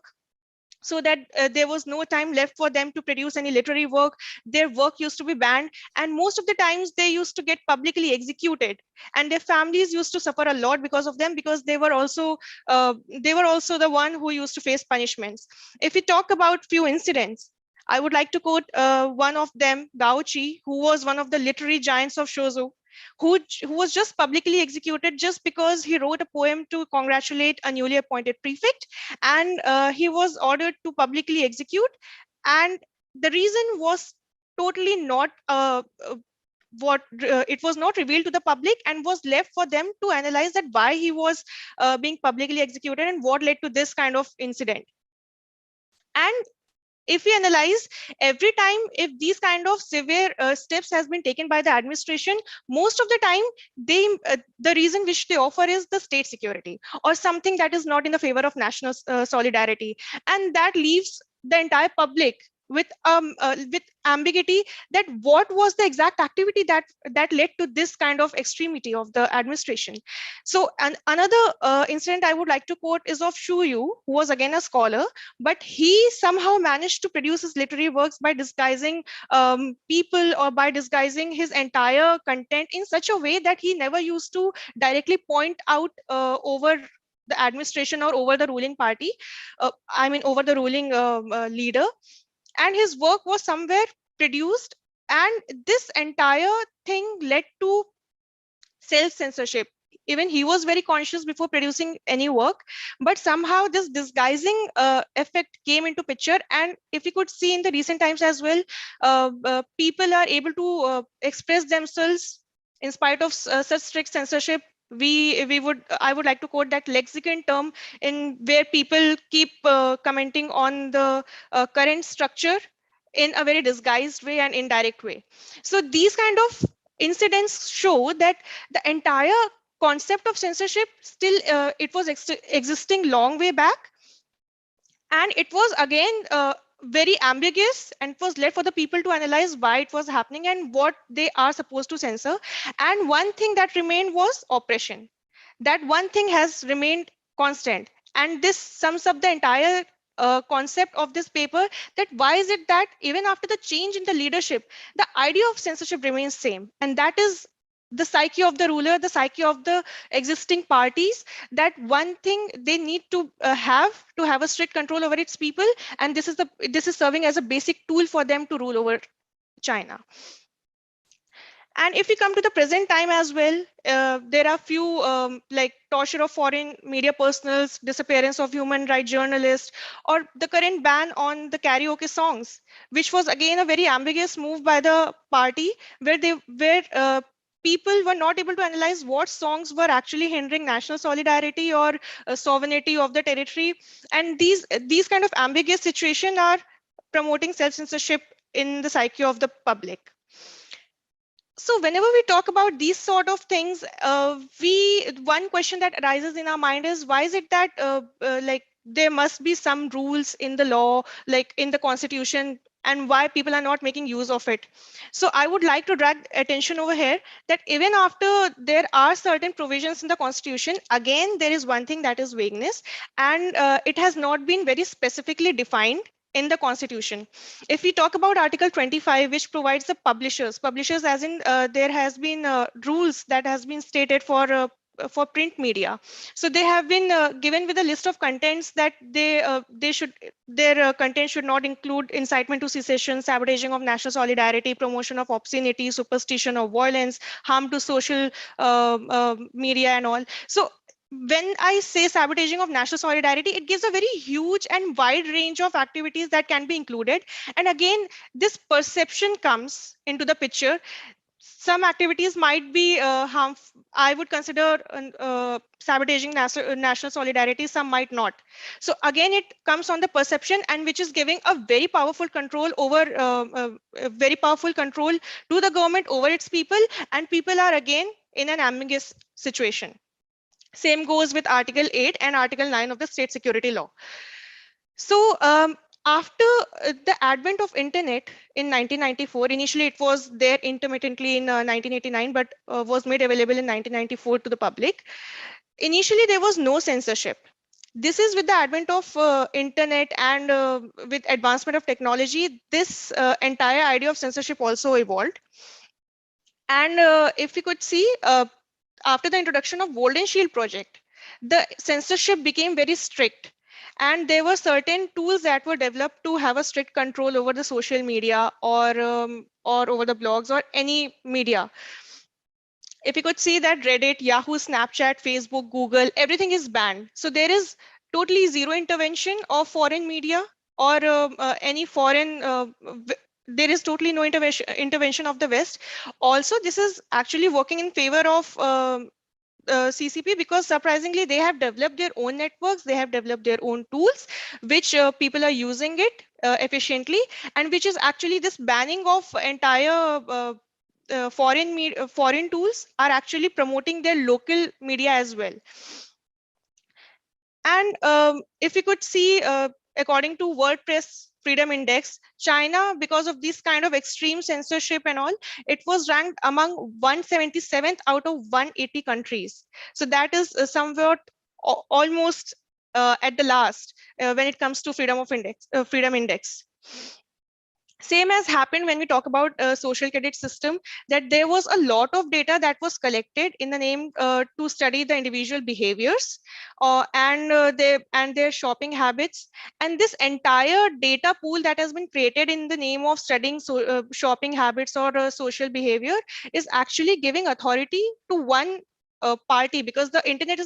so that there was no time left for them to produce any literary work. Their work used to be banned, and most of the times they used to get publicly executed, and their families used to suffer a lot because of them, because they were also the one who used to face punishments. If we talk about few incidents, I would like to quote one of them, Gao Qi, who was one of the literary giants of Shouzu, who was just publicly executed just because he wrote a poem to congratulate a newly appointed prefect, and he was ordered to publicly execute. And the reason was totally not it was not revealed to the public, and was left for them to analyze that why he was being publicly executed and what led to this kind of incident. And if we analyze, every time if these kind of severe steps has been taken by the administration, most of the time the reason which they offer is the state security, or something that is not in the favor of national solidarity, and that leaves the entire public with ambiguity, that what was the exact activity that led to this kind of extremity of the administration. So, and another incident I would like to quote is of Shu Yu, who was again a scholar, but he somehow managed to produce his literary works by disguising people, or by disguising his entire content in such a way that he never used to directly point out over the administration or over the ruling party, I mean over the ruling leader. And his work was somewhere produced, and this entire thing led to self-censorship. Even he was very conscious before producing any work, but somehow this disguising effect came into picture. And if you could see in the recent times as well, people are able to express themselves in spite of such strict censorship. I would like to quote that lexicon term, in where people keep commenting on the current structure in a very disguised way and indirect way. So these kind of incidents show that the entire concept of censorship still it was existing long way back, and it was again very ambiguous, and it was left for the people to analyze why it was happening and what they are supposed to censor. And one thing that remained was oppression. That one thing has remained constant, and this sums up the entire concept of this paper, that why is it that even after the change in the leadership, the idea of censorship remains same, and that is the psyche of the ruler, the psyche of the existing parties, that one thing they need to have a strict control over its people, and this is serving as a basic tool for them to rule over China. And if we come to the present time as well, there are few like torture of foreign media personals, disappearance of human rights journalists, or the current ban on the karaoke songs, which was again a very ambiguous move by the party, where people were not able to analyze what songs were actually hindering national solidarity or sovereignty of the territory. And these kind of ambiguous situations are promoting self-censorship in the psyche of the public. So whenever we talk about these sort of things, one question that arises in our mind is, why is it that like there must be some rules in the law, like in the constitution, and why people are not making use of it? So I would like to drag attention over here that even after there are certain provisions in the constitution, again, there is one thing, that is vagueness, and it has not been very specifically defined in the constitution. If we talk about Article 25, which provides the publishers as in there has been rules that has been stated for print media. So they have been given with a list of contents that their content should not include incitement to secession, sabotaging of national solidarity, promotion of obscenity, superstition or violence, harm to social media and all. So when I say sabotaging of national solidarity, it gives a very huge and wide range of activities that can be included. And again, this perception comes into the picture. Some activities might be harmful. I would consider sabotaging national solidarity, some might not. So again, it comes on the perception, and which is giving a very powerful control over very powerful control to the government over its people, and people are again in an ambiguous situation. Same goes with Article 8 and Article 9 of the State Security Law. So after the advent of internet in 1994, initially it was there intermittently in 1989, but was made available in 1994 to the public. Initially, there was no censorship. This is with the advent of internet and with advancement of technology, this entire idea of censorship also evolved. And if we could see, after the introduction of Golden Shield project, the censorship became very strict. And there were certain tools that were developed to have a strict control over the social media or over the blogs or any media. If you could see that Reddit, Yahoo, Snapchat, Facebook, Google, everything is banned. So there is totally zero intervention of foreign media or any foreign there is totally no intervention of the West. Also, this is actually working in favor of CCP, because surprisingly, they have developed their own networks, they have developed their own tools, which people are using it efficiently, and which is actually this banning of entire foreign tools are actually promoting their local media as well. And if we could see, according to WordPress Freedom Index, China, because of this kind of extreme censorship and all, it was ranked among 177th out of 180 countries. So that is somewhat almost at the last when it comes to Freedom Index. Same as happened when we talk about social credit system, that there was a lot of data that was collected in the name to study the individual behaviors and their shopping habits. And this entire data pool that has been created in the name of studying shopping habits or social behavior is actually giving authority to one party, because the internet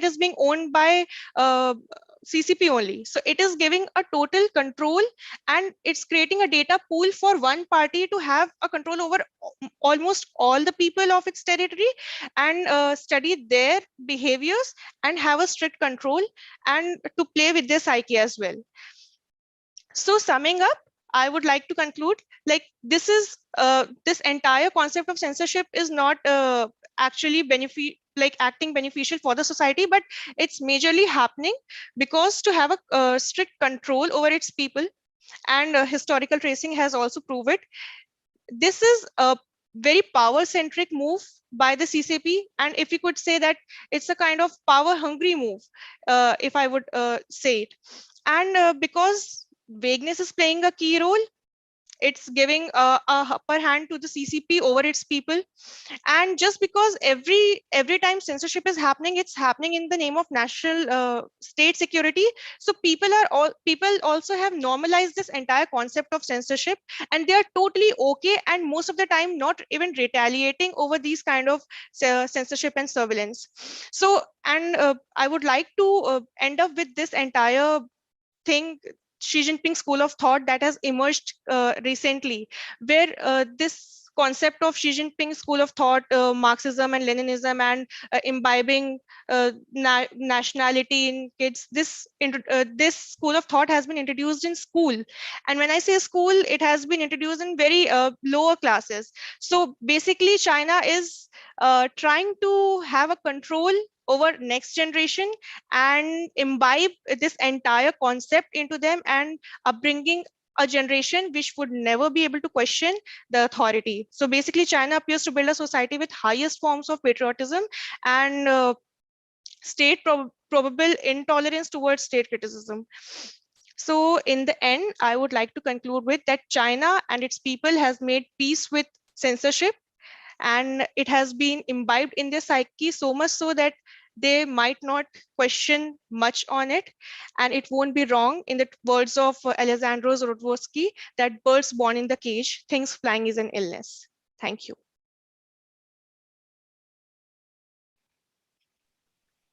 is being owned by CCP only. So it is giving a total control, and it's creating a data pool for one party to have a control over almost all the people of its territory, and study their behaviors and have a strict control and to play with their psyche as well. So summing up, I would like to conclude, like this entire concept of censorship is not actually acting beneficial for the society, but it's majorly happening because to have a strict control over its people, and historical tracing has also proved it. This is a very power-centric move by the CCP, and if we could say that it's a kind of power-hungry move, if I would say it. And because vagueness is playing a key role, it's giving a upper hand to the CCP over its people. And just because every time censorship is happening, it's happening in the name of national state security. So people also have normalized this entire concept of censorship, and they are totally okay, and most of the time not even retaliating over these kind of censorship and surveillance. So, and I would like to end up with this entire thing, Xi Jinping school of thought that has emerged recently, where this concept of Xi Jinping school of thought, Marxism and Leninism, and imbibing nationality in kids, this school of thought has been introduced in school. And when I say school, it has been introduced in very lower classes. So basically, China is trying to have a control over next generation and imbibe this entire concept into them, and upbringing a generation which would never be able to question the authority. So basically, China appears to build a society with highest forms of patriotism and state probable intolerance towards state criticism. So in the end, I would like to conclude with that China and its people has made peace with censorship, and it has been imbibed in their psyche so much so that they might not question much on it. And it won't be wrong, in the words of Alexander Rodworsky, that birds born in the cage, things flying is an illness. Thank you.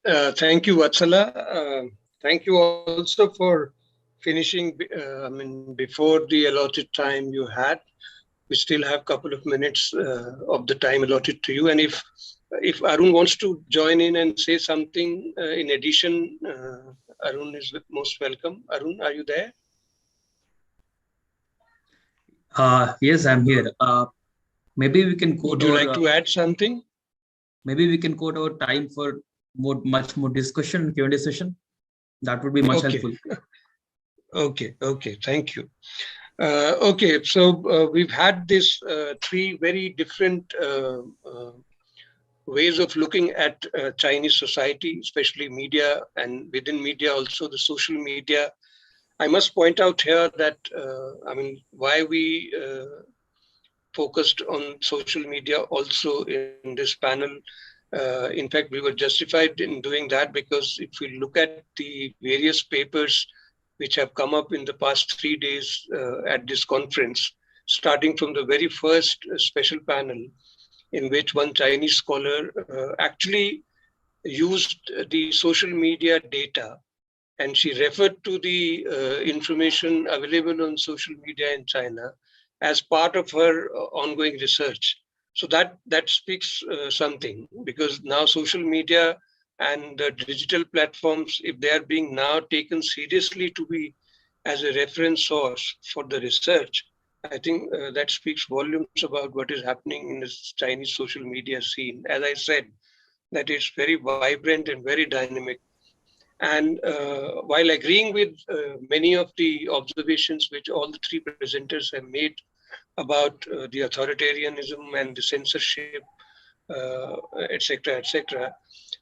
Thank you, Vatsala. Thank you also for finishing, before the allotted time you had. We still have a couple of minutes of the time allotted to you. And if Arun wants to join in and say something in addition, Arun is most welcome. Arun, are you there? Yes, I'm here. Maybe we can quote. Would you like to add something? Maybe we can quote our time for much more discussion, Q&A session. That would be much helpful. Okay, thank you. Okay, so we've had this three very different ways of looking at Chinese society, especially media, and within media also the social media. I must point out here that, why we focused on social media also in this panel. In fact, we were justified in doing that because if we look at the various papers which have come up in the past 3 days at this conference, starting from the very first special panel in which one Chinese scholar actually used the social media data, and she referred to the information available on social media in China as part of her ongoing research. So that speaks something, because now social media and the digital platforms, if they are being now taken seriously to be as a reference source for the research, I think that speaks volumes about what is happening in this Chinese social media scene. As I said, that it's very vibrant and very dynamic. And while agreeing with many of the observations which all the three presenters have made about the authoritarianism and the censorship, etc.,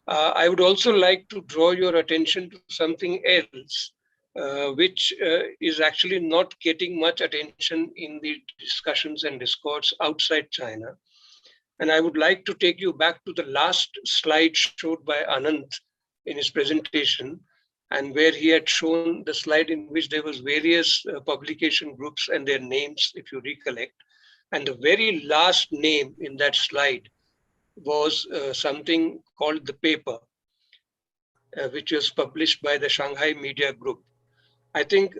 I would also like to draw your attention to something else, which is actually not getting much attention in the discussions and discourse outside China. And I would like to take you back to the last slide showed by Ananth in his presentation, and where he had shown the slide in which there was various publication groups and their names, if you recollect. And the very last name in that slide was something called The Paper, which was published by the Shanghai Media Group. I think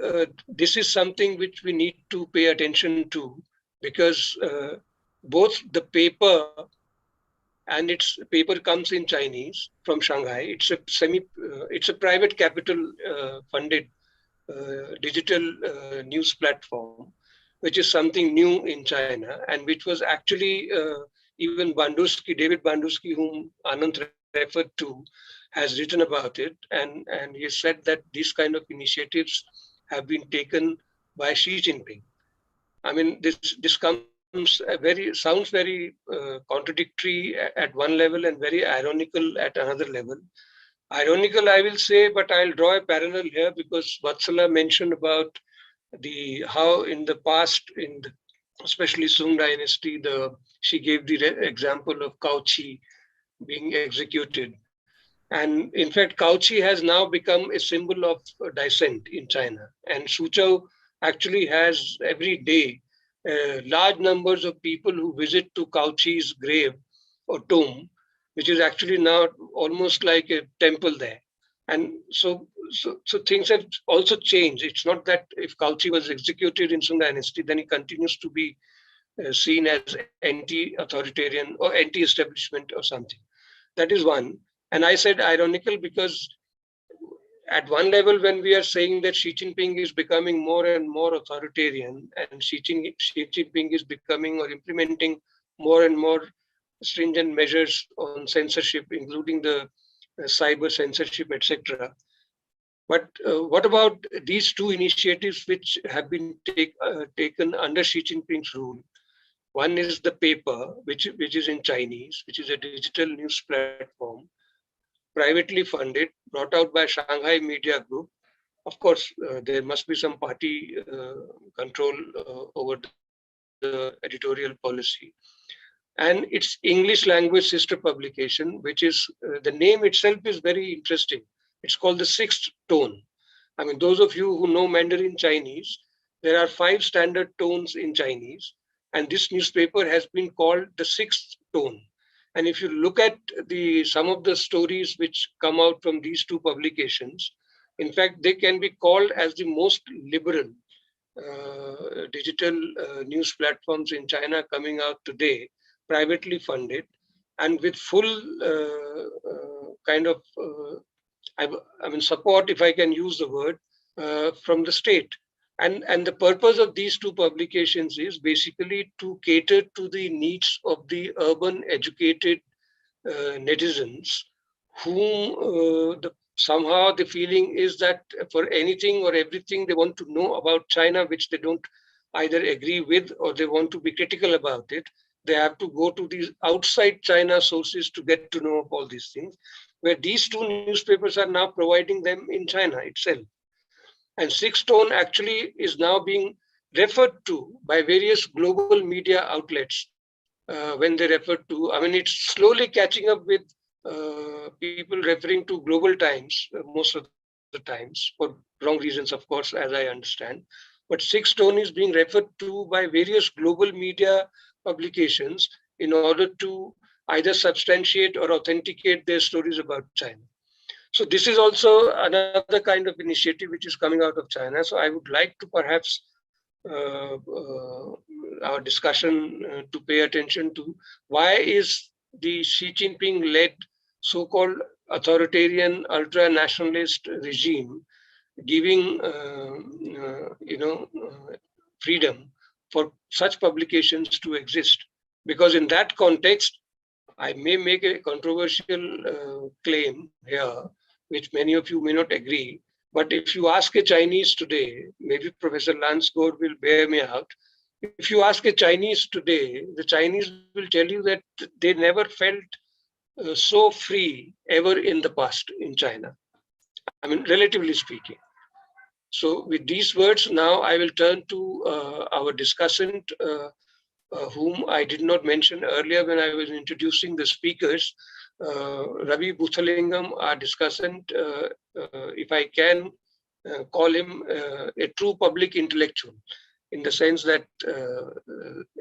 this is something which we need to pay attention to, because both the paper, and its paper comes in Chinese from Shanghai. It's a private capital funded digital news platform, which is something new in China, and which was actually even David Bandusky, whom Ananth referred to, has written about it, and he said that these kind of initiatives have been taken by Xi Jinping. I mean, this sounds very contradictory at one level and very ironical at another level. Ironical, I will say, but I'll draw a parallel here, because Vatsala mentioned about how in the past, especially Sung Dynasty, she gave the example of Cauchy being executed. And in fact, Cauchy has now become a symbol of dissent in China. And Suzhou actually has every day large numbers of people who visit to Cauchy's grave or tomb, which is actually now almost like a temple there. And so things have also changed. It's not that if Cauchy was executed in Sung Dynasty, then he continues to be seen as anti-authoritarian or anti-establishment or something. That is one. And I said ironical because at one level, when we are saying that Xi Jinping is becoming more and more authoritarian, and Xi Jinping is becoming or implementing more and more stringent measures on censorship, including the cyber censorship, etc. But what about these two initiatives which have been taken under Xi Jinping's rule? One is the paper, which is in Chinese, which is a digital news platform, privately funded, brought out by Shanghai Media Group. Of course, there must be some party control over the editorial policy. And its English language sister publication, which is, the name itself is very interesting. It's called The Sixth Tone. I mean, those of you who know Mandarin Chinese, there are 5 standard tones in Chinese, and this newspaper has been called The Sixth Tone. And if you look at some of the stories which come out from these two publications, in fact, they can be called as the most liberal digital news platforms in China coming out today, privately funded, and with full kind of, I mean, support, if I can use the word, from the state. And the purpose of these two publications is basically to cater to the needs of the urban educated netizens, whom somehow the feeling is that for anything or everything they want to know about China, which they don't either agree with or they want to be critical about it, they have to go to these outside China sources to get to know of all these things, where these two newspapers are now providing them in China itself. And Sixth Tone actually is now being referred to by various global media outlets when they refer to, I mean, it's slowly catching up with people referring to global times most of the times, for wrong reasons, of course, as I understand. But Sixth Tone is being referred to by various global media publications in order to either substantiate or authenticate their stories about China. So this is also another kind of initiative which is coming out of China. So I would like to perhaps our discussion to pay attention to why is the Xi Jinping-led so-called authoritarian ultra-nationalist regime giving freedom for such publications to exist. Because in that context, I may make a controversial claim here, which many of you may not agree. But if you ask a Chinese today, maybe Professor Lance Gore will bear me out. If you ask a Chinese today, the Chinese will tell you that they never felt so free ever in the past in China. I mean, relatively speaking. So with these words, now I will turn to our discussant, whom I did not mention earlier when I was introducing the speakers, Ravi Buthalingam, our discussant, if I can call him a true public intellectual, in the sense that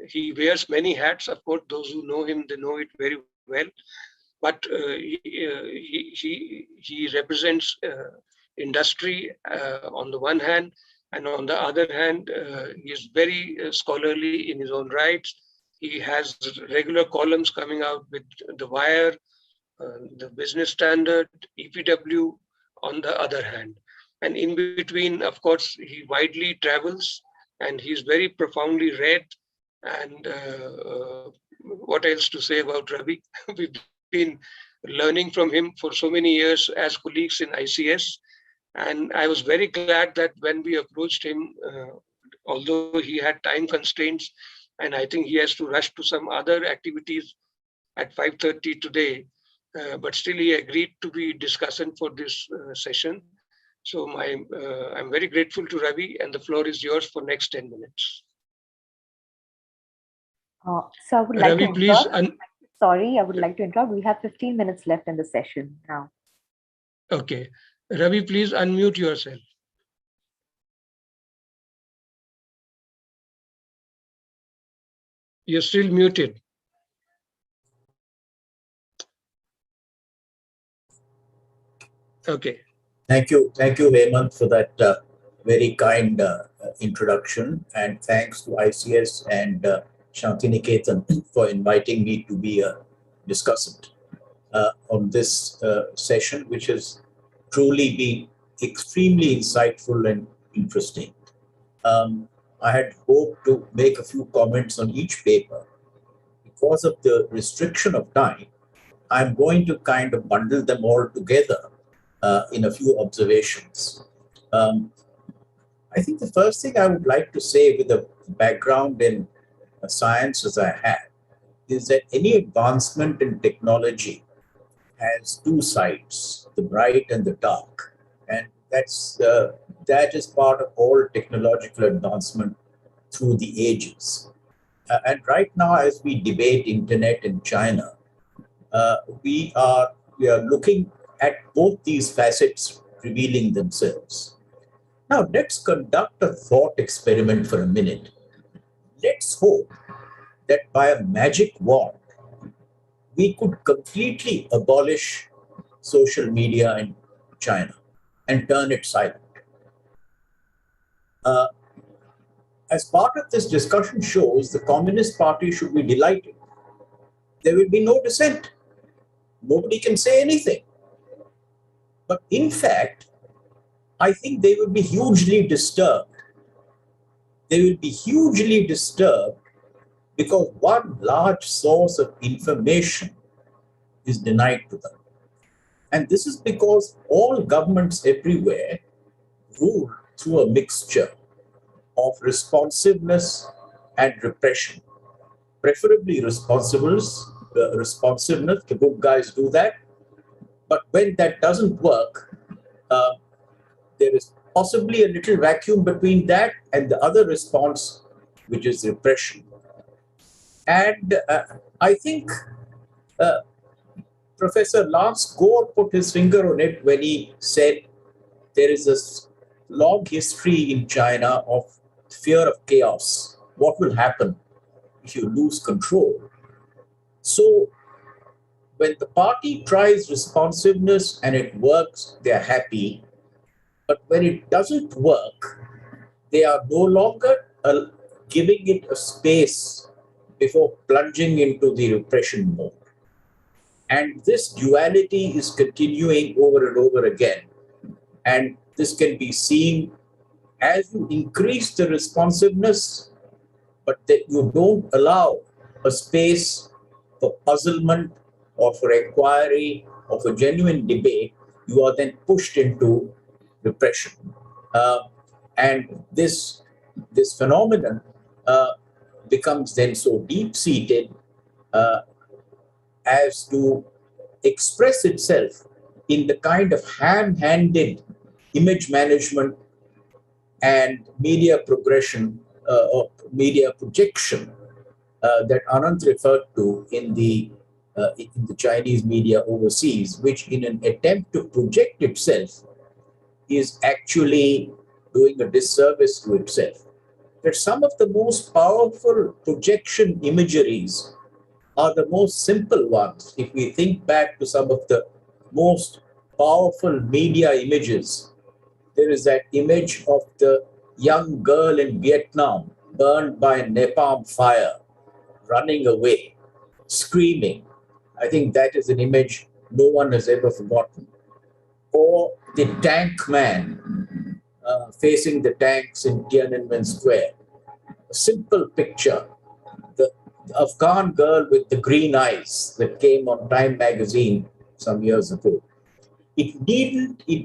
he wears many hats. Of course, those who know him, they know it very well. But he represents industry on the one hand, and on the other hand, he is very scholarly in his own rights. He has regular columns coming out with The Wire, the Business Standard, EPW on the other hand. And in between, of course, he widely travels and he's very profoundly read. And what else to say about Ravi? We've been learning from him for so many years as colleagues in AICCS. And I was very glad that when we approached him, although he had time constraints, and I think he has to rush to some other activities at 5:30 today, but still he agreed to be discussant for this session. So I'm very grateful to Ravi, and the floor is yours for next 10 minutes. So I would like Ravi, to please. Sorry, I would like to interrupt. We have 15 minutes left in the session now. Okay. Ravi, please unmute yourself. You're still muted. Okay. Thank you, Hemant, for that very kind introduction, and thanks to ICS and Shantiniketan for inviting me to be a discussant on this session, which has truly been extremely insightful and interesting. I had hoped to make a few comments on each paper. Because of the restriction of time, I'm going to kind of bundle them all together in a few observations. I think the first thing I would like to say, with a background in science as I have, is that any advancement in technology has two sides, the bright and the dark. And that is part of all technological advancement through the ages. And right now, as we debate internet in China, we are looking at both these facets revealing themselves. Now, let's conduct a thought experiment for a minute. Let's hope that by a magic wand, we could completely abolish social media in China and turn it silent. As part of this discussion shows, the Communist Party should be delighted. There will be no dissent. Nobody can say anything. But in fact, I think they will be hugely disturbed. They will be hugely disturbed because one large source of information is denied to them. And this is because all governments everywhere rule through a mixture of responsiveness and repression. Preferably responsiveness, the good guys do that. But when that doesn't work, there is possibly a little vacuum between that and the other response, which is repression. And I think Professor Lance Gore put his finger on it when he said there is a long history in China of fear of chaos. What will happen if you lose control? So when the party tries responsiveness and it works, they're happy. But when it doesn't work, they are no longer giving it a space before plunging into the repression mode. And this duality is continuing over and over again. And this can be seen as you increase the responsiveness, but that you don't allow a space for puzzlement or for inquiry or for genuine debate, you are then pushed into repression. And this phenomenon becomes then so deep-seated as to express itself in the kind of ham-handed image management and media progression or media projection that Ananth referred to in the Chinese media overseas, which in an attempt to project itself is actually doing a disservice to itself. That some of the most powerful projection imageries are the most simple ones. If we think back to some of the most powerful media images, there is that image of the young girl in Vietnam burned by a napalm fire, running away, screaming. I think that is an image no one has ever forgotten. Or the tank man facing the tanks in Tiananmen Square. A simple picture. The Afghan girl with the green eyes that came on Time magazine some years ago. It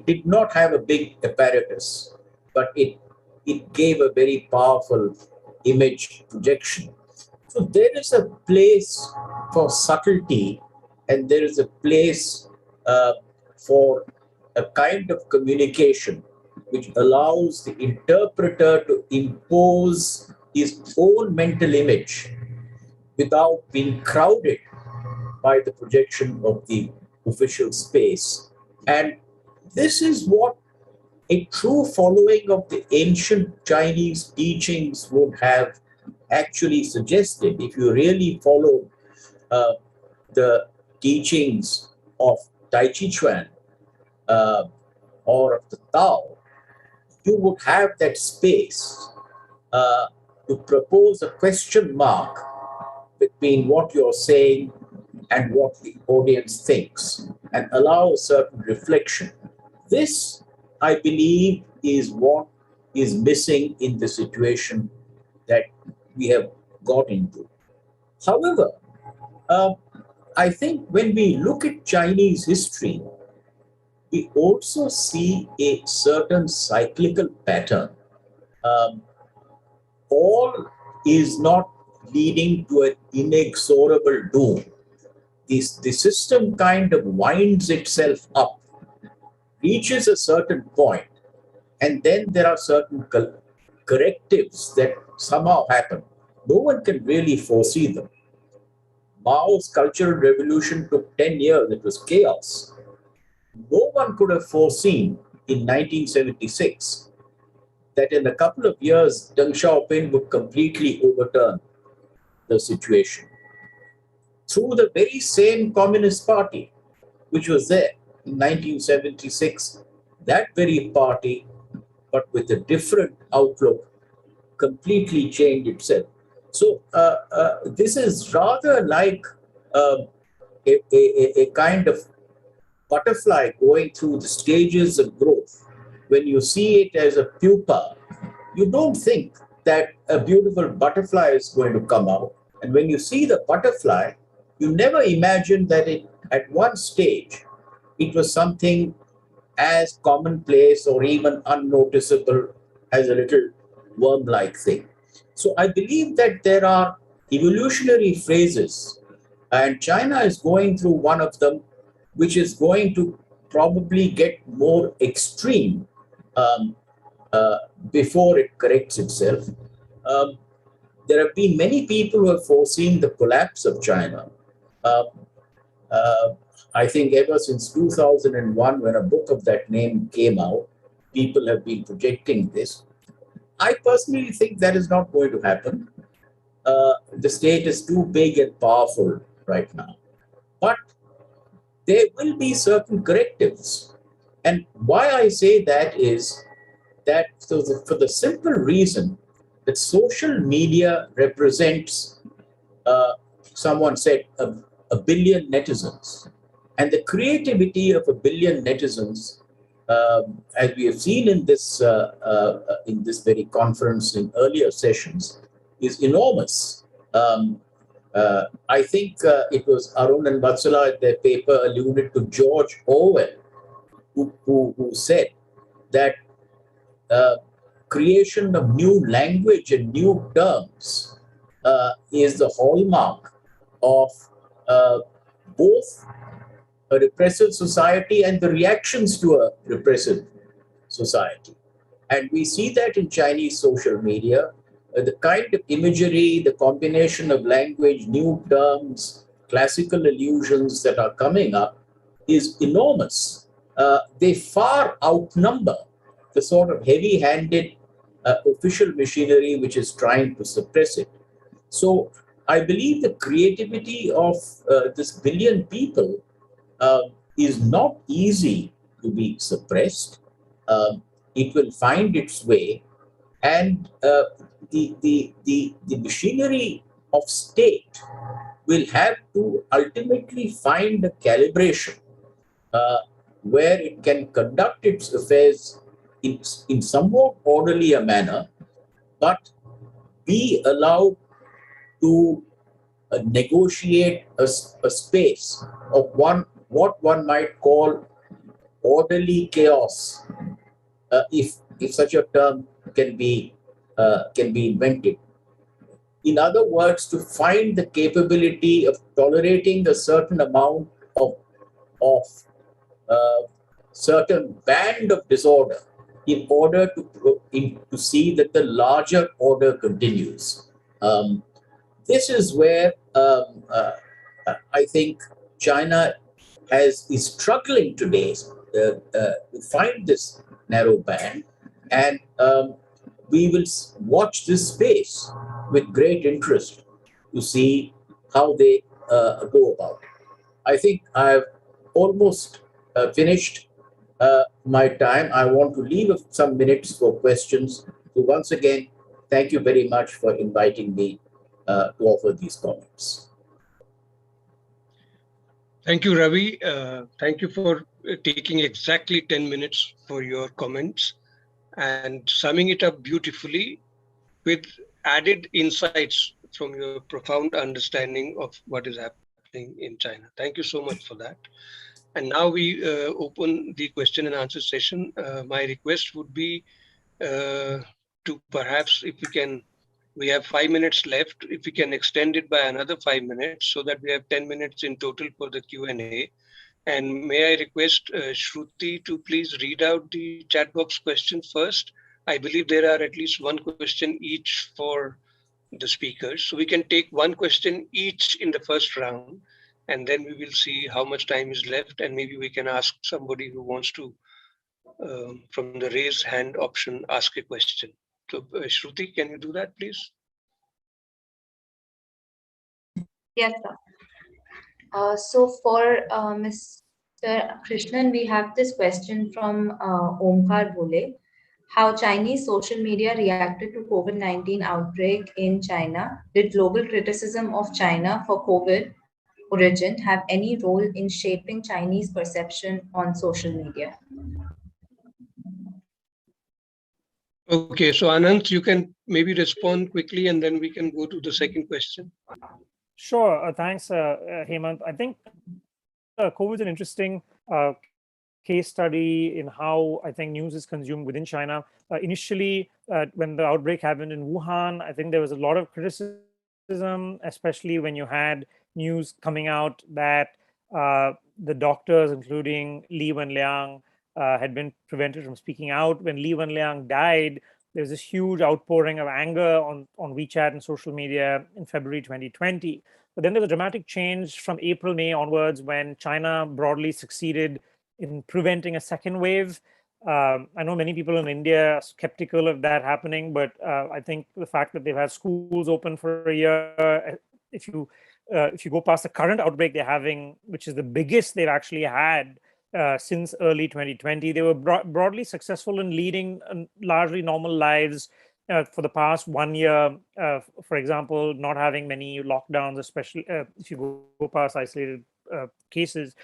did not have a big apparatus, but it gave a very powerful image projection. So there is a place for subtlety, and there is a place for a kind of communication which allows the interpreter to impose his own mental image without being crowded by the projection of the official space. And this is what a true following of the ancient Chinese teachings would have actually suggested. If you really follow the teachings of Tai Chi Chuan or of the Tao, you would have that space to propose a question mark between what you're saying and what the audience thinks and allow a certain reflection. This, I believe, is what is missing in the situation that we have got into. However, I think when we look at Chinese history, we also see a certain cyclical pattern. All is not leading to an inexorable doom. The system kind of winds itself up, reaches a certain point, and then there are certain correctives that somehow happen. No one can really foresee them. Mao's Cultural Revolution took 10 years. It was chaos. No one could have foreseen in 1976 that in a couple of years, Deng Xiaoping would completely overturn the situation. Through the very same Communist Party, which was there in 1976, that very party, but with a different outlook, completely changed itself. So this is rather like a kind of butterfly going through the stages of growth. When you see it as a pupa, you don't think that a beautiful butterfly is going to come out. And when you see the butterfly, you never imagine that at one stage, it was something as commonplace or even unnoticeable as a little worm-like thing. So I believe that there are evolutionary phases, and China is going through one of them, which is going to probably get more extreme before it corrects itself. There have been many people who have foreseen the collapse of China. I think ever since 2001, when a book of that name came out, people have been projecting this. I personally think that is not going to happen. The state is too big and powerful right now. But there will be certain correctives. And why I say that is that for the simple reason that social media represents, someone said, a billion netizens. And the creativity of a billion netizens, as we have seen in this very conference in earlier sessions, is enormous. I think it was Arun and Vatsala in their paper alluded to George Orwell, who said that creation of new language and new terms is the hallmark of both a repressive society and the reactions to a repressive society. And we see that in Chinese social media, the kind of imagery, the combination of language, new terms, classical allusions that are coming up is enormous. They far outnumber the sort of heavy-handed official machinery which is trying to suppress it. So I believe the creativity of this billion people is not easy to be suppressed. It will find its way, and the machinery of state will have to ultimately find a calibration where it can conduct its affairs in somewhat orderly a manner, but be allowed to negotiate a space of what one might call orderly chaos, if such a term can be invented. In other words, to find the capability of tolerating a certain amount of certain band of disorder, in order to see that the larger order continues. This is where I think China is struggling today to find this narrow band, and we will watch this space with great interest to see how they go about it. I think I've almost finished my time. I want to leave some minutes for questions. So once again, thank you very much for inviting me to offer these comments. Thank you, Ravi. Thank you for taking exactly 10 minutes for your comments and summing it up beautifully with added insights from your profound understanding of what is happening in China. Thank you so much for that. And now we open the question and answer session. My request would be to perhaps, if we have 5 minutes left, if we can extend it by another 5 minutes so that we have 10 minutes in total for the Q&A. And may I request Shruti to please read out the chat box questions first. I believe there are at least one question each for the speakers. So we can take one question each in the first round, and then we will see how much time is left, and maybe we can ask somebody who wants to, from the raise hand option, ask a question. So Shruti, can you do that, please? Yes, sir. So for Mr. Krishnan, we have this question from Omkar Bole. How Chinese social media reacted to COVID-19 outbreak in China? Did global criticism of China for COVID origin have any role in shaping Chinese perception on social media? Okay, so Ananth, you can maybe respond quickly and then we can go to the second question. Sure. Thanks, Hemant. I think COVID is an interesting case study in how I think news is consumed within China. Initially, when the outbreak happened in Wuhan, I think there was a lot of criticism, especially when you had news coming out that the doctors, including Li Wenliang, had been prevented from speaking out. When Li Wenliang died, there was this huge outpouring of anger on WeChat and social media in February 2020. But then there was a dramatic change from April, May onwards when China broadly succeeded in preventing a second wave. I know many people in India are skeptical of that happening, but I think the fact that they've had schools open for a year, if you go past the current outbreak they're having, which is the biggest they've actually had since early 2020, they were broadly successful in leading largely normal lives for the past 1 year. For example, not having many lockdowns, especially if you go past isolated cases.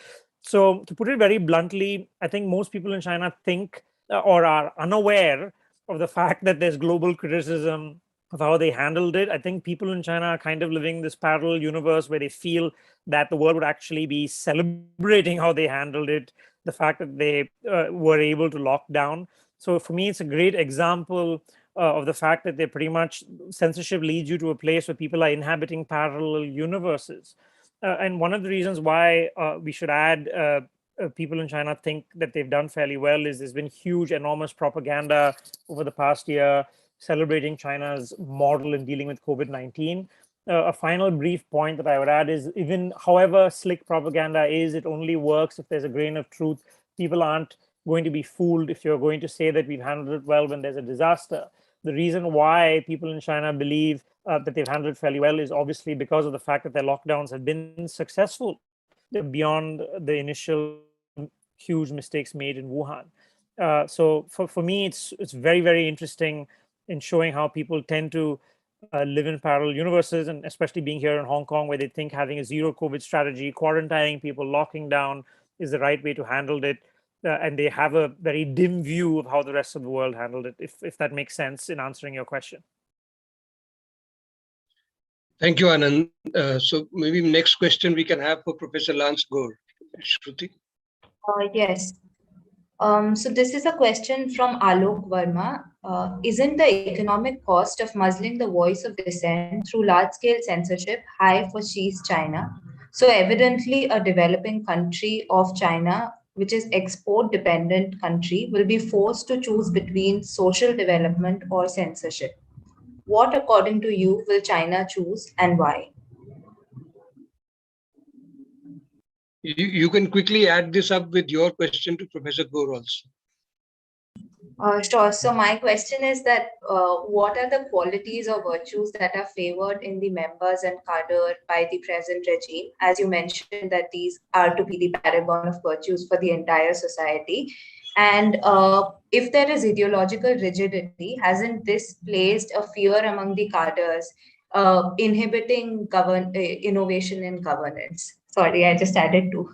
So to put it very bluntly, I think most people in China think or are unaware of the fact that there's global criticism of how they handled it. I think people in China are kind of living this parallel universe where they feel that the world would actually be celebrating how they handled it, the fact that they were able to lock down. So for me, it's a great example of the fact that they pretty much, censorship leads you to a place where people are inhabiting parallel universes. And one of the reasons why we should add people in China think that they've done fairly well is there's been huge, enormous propaganda over the past year celebrating China's model in dealing with COVID-19. A final brief point that I would add is even however slick propaganda is, it only works if there's a grain of truth. People aren't going to be fooled if you're going to say that we've handled it well when there's a disaster. The reason why people in China believe that they've handled it fairly well is obviously because of the fact that their lockdowns have been successful beyond the initial huge mistakes made in Wuhan. So for me, it's very, very interesting in showing how people tend to live in parallel universes, and especially being here in Hong Kong, where they think having a zero COVID strategy, quarantining people, locking down is the right way to handle it. And they have a very dim view of how the rest of the world handled it, if that makes sense in answering your question. Thank you, Anand. So maybe next question we can have for Professor Lance Gore. Shruti? Yes. So this is a question from Alok Verma. Isn't the economic cost of muzzling the voice of dissent through large-scale censorship high for Xi's China? So evidently a developing country of China which is export-dependent country, will be forced to choose between social development or censorship. What, according to you, will China choose and why? You can quickly add this up with your question to Professor Gore also. Sure. So my question is that what are the qualities or virtues that are favored in the members and cadre by the present regime? As you mentioned that these are to be the paragon of virtues for the entire society. And if there is ideological rigidity, hasn't this placed a fear among the cadres, inhibiting innovation in governance? Sorry, I just added two.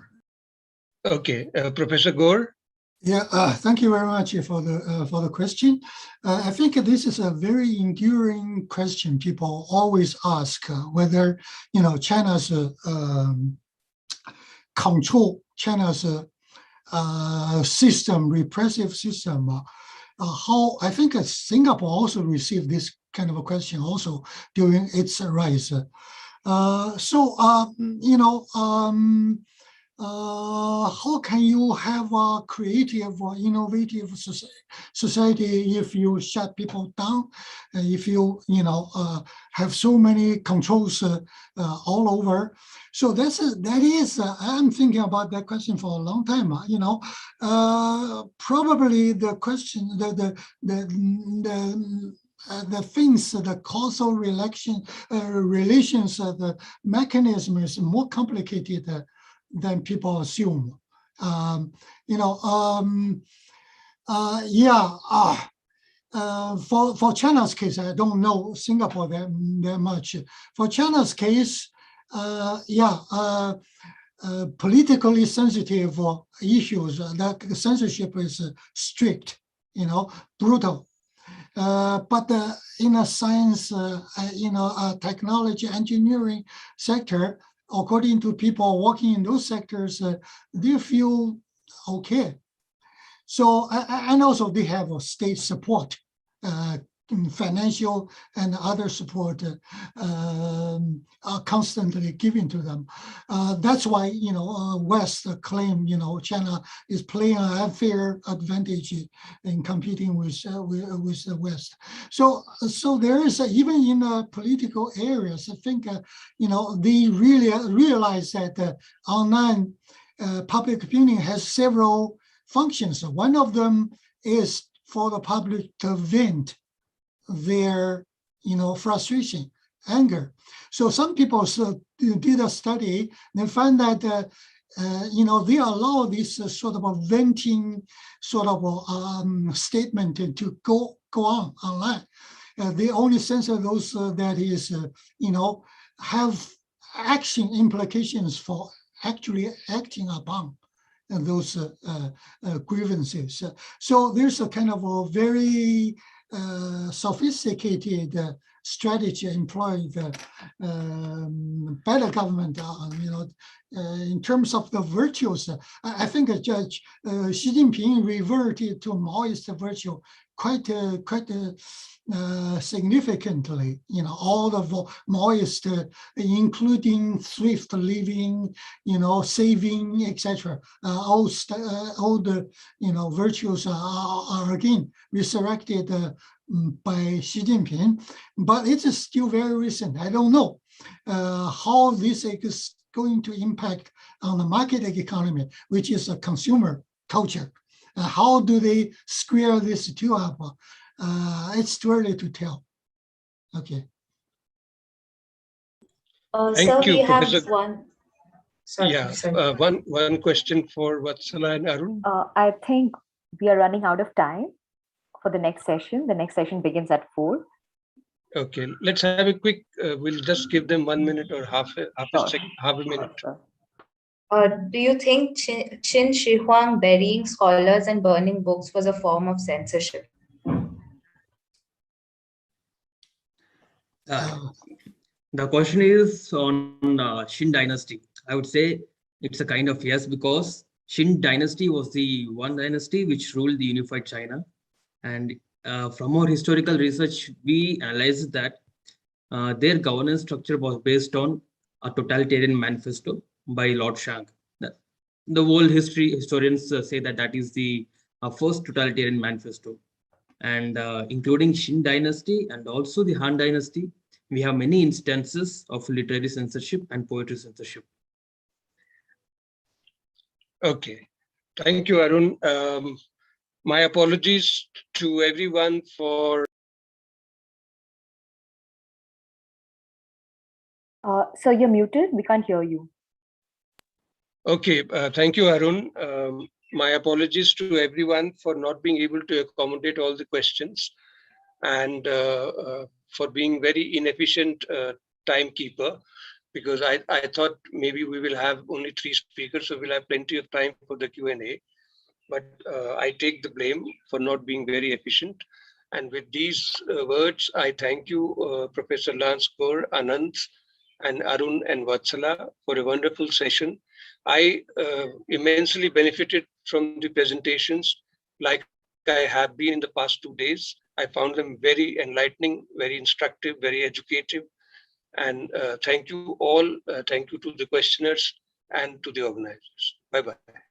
Okay, Professor Gore. Yeah, thank you very much for the question. I think this is a very enduring question. People always ask whether China's control, China's system, repressive system. How I think Singapore also received this kind of a question also during its rise. How can you have a creative or innovative society if you shut people down, if you have so many controls all over? So that is I'm thinking about that question for a long time. Probably the question, the things, the causal relations, the mechanism is more complicated than people assume. For China's case, I don't know Singapore that much. For China's case, politically sensitive issues, that censorship is strict, brutal. But in a science, technology, engineering sector, according to people working in those sectors, they feel okay. So, and also they have a state support, financial and other support are constantly given to them. That's why, West claim, China is playing an unfair advantage in competing with the West. So there is, even in political areas, I think, they really realize that online public opinion has several functions. One of them is for the public to vent their frustration, anger. So some people did a study, they find that they allow this sort of a venting sort of statement to go on online. They only censor those that is have action implications for actually acting upon those grievances. So there's a kind of a very sophisticated strategy employed by the government, in terms of the virtues. I think Judge Xi Jinping reverted to Maoist virtue quite significantly. All the Maoist, including thrift living, saving, etc. All the virtues are again resurrected by Xi Jinping, but it is still very recent. I don't know how this is going to impact on the market economy, which is a consumer culture. How do they square this two up? It's too early to tell. Okay. Thank you, we Professor. have one. Sorry, sorry. One question for Vatsala and Arun. I think we are running out of time for the next session. The next session begins at 4. Okay, let's have a quick, we'll just give them 1 minute or half a minute. Do you think Qin Shi Huang burying scholars and burning books was a form of censorship? The question is on Qin dynasty. I would say it's a kind of yes, because Qin dynasty was the one dynasty which ruled the unified China. And from our historical research, we analyzed that their governance structure was based on a totalitarian manifesto by Lord Shang. the world historians say that that is the first totalitarian manifesto. And including Qin dynasty and also the Han dynasty, we have many instances of literary censorship and poetry censorship. Okay, thank you, Arun. My apologies to everyone for. Sir, you're muted. We can't hear you. Okay, thank you, Arun. My apologies to everyone for not being able to accommodate all the questions and for being very inefficient timekeeper, because I thought maybe we will have only 3 speakers, so we'll have plenty of time for the Q&A. But I take the blame for not being very efficient. And with these words, I thank you, Professor Lance Gore, Ananth, and Arun and Vatsala for a wonderful session. I immensely benefited from the presentations like I have been in the past 2 days. I found them very enlightening, very instructive, very educative. And thank you all. Thank you to the questioners and to the organizers. Bye-bye.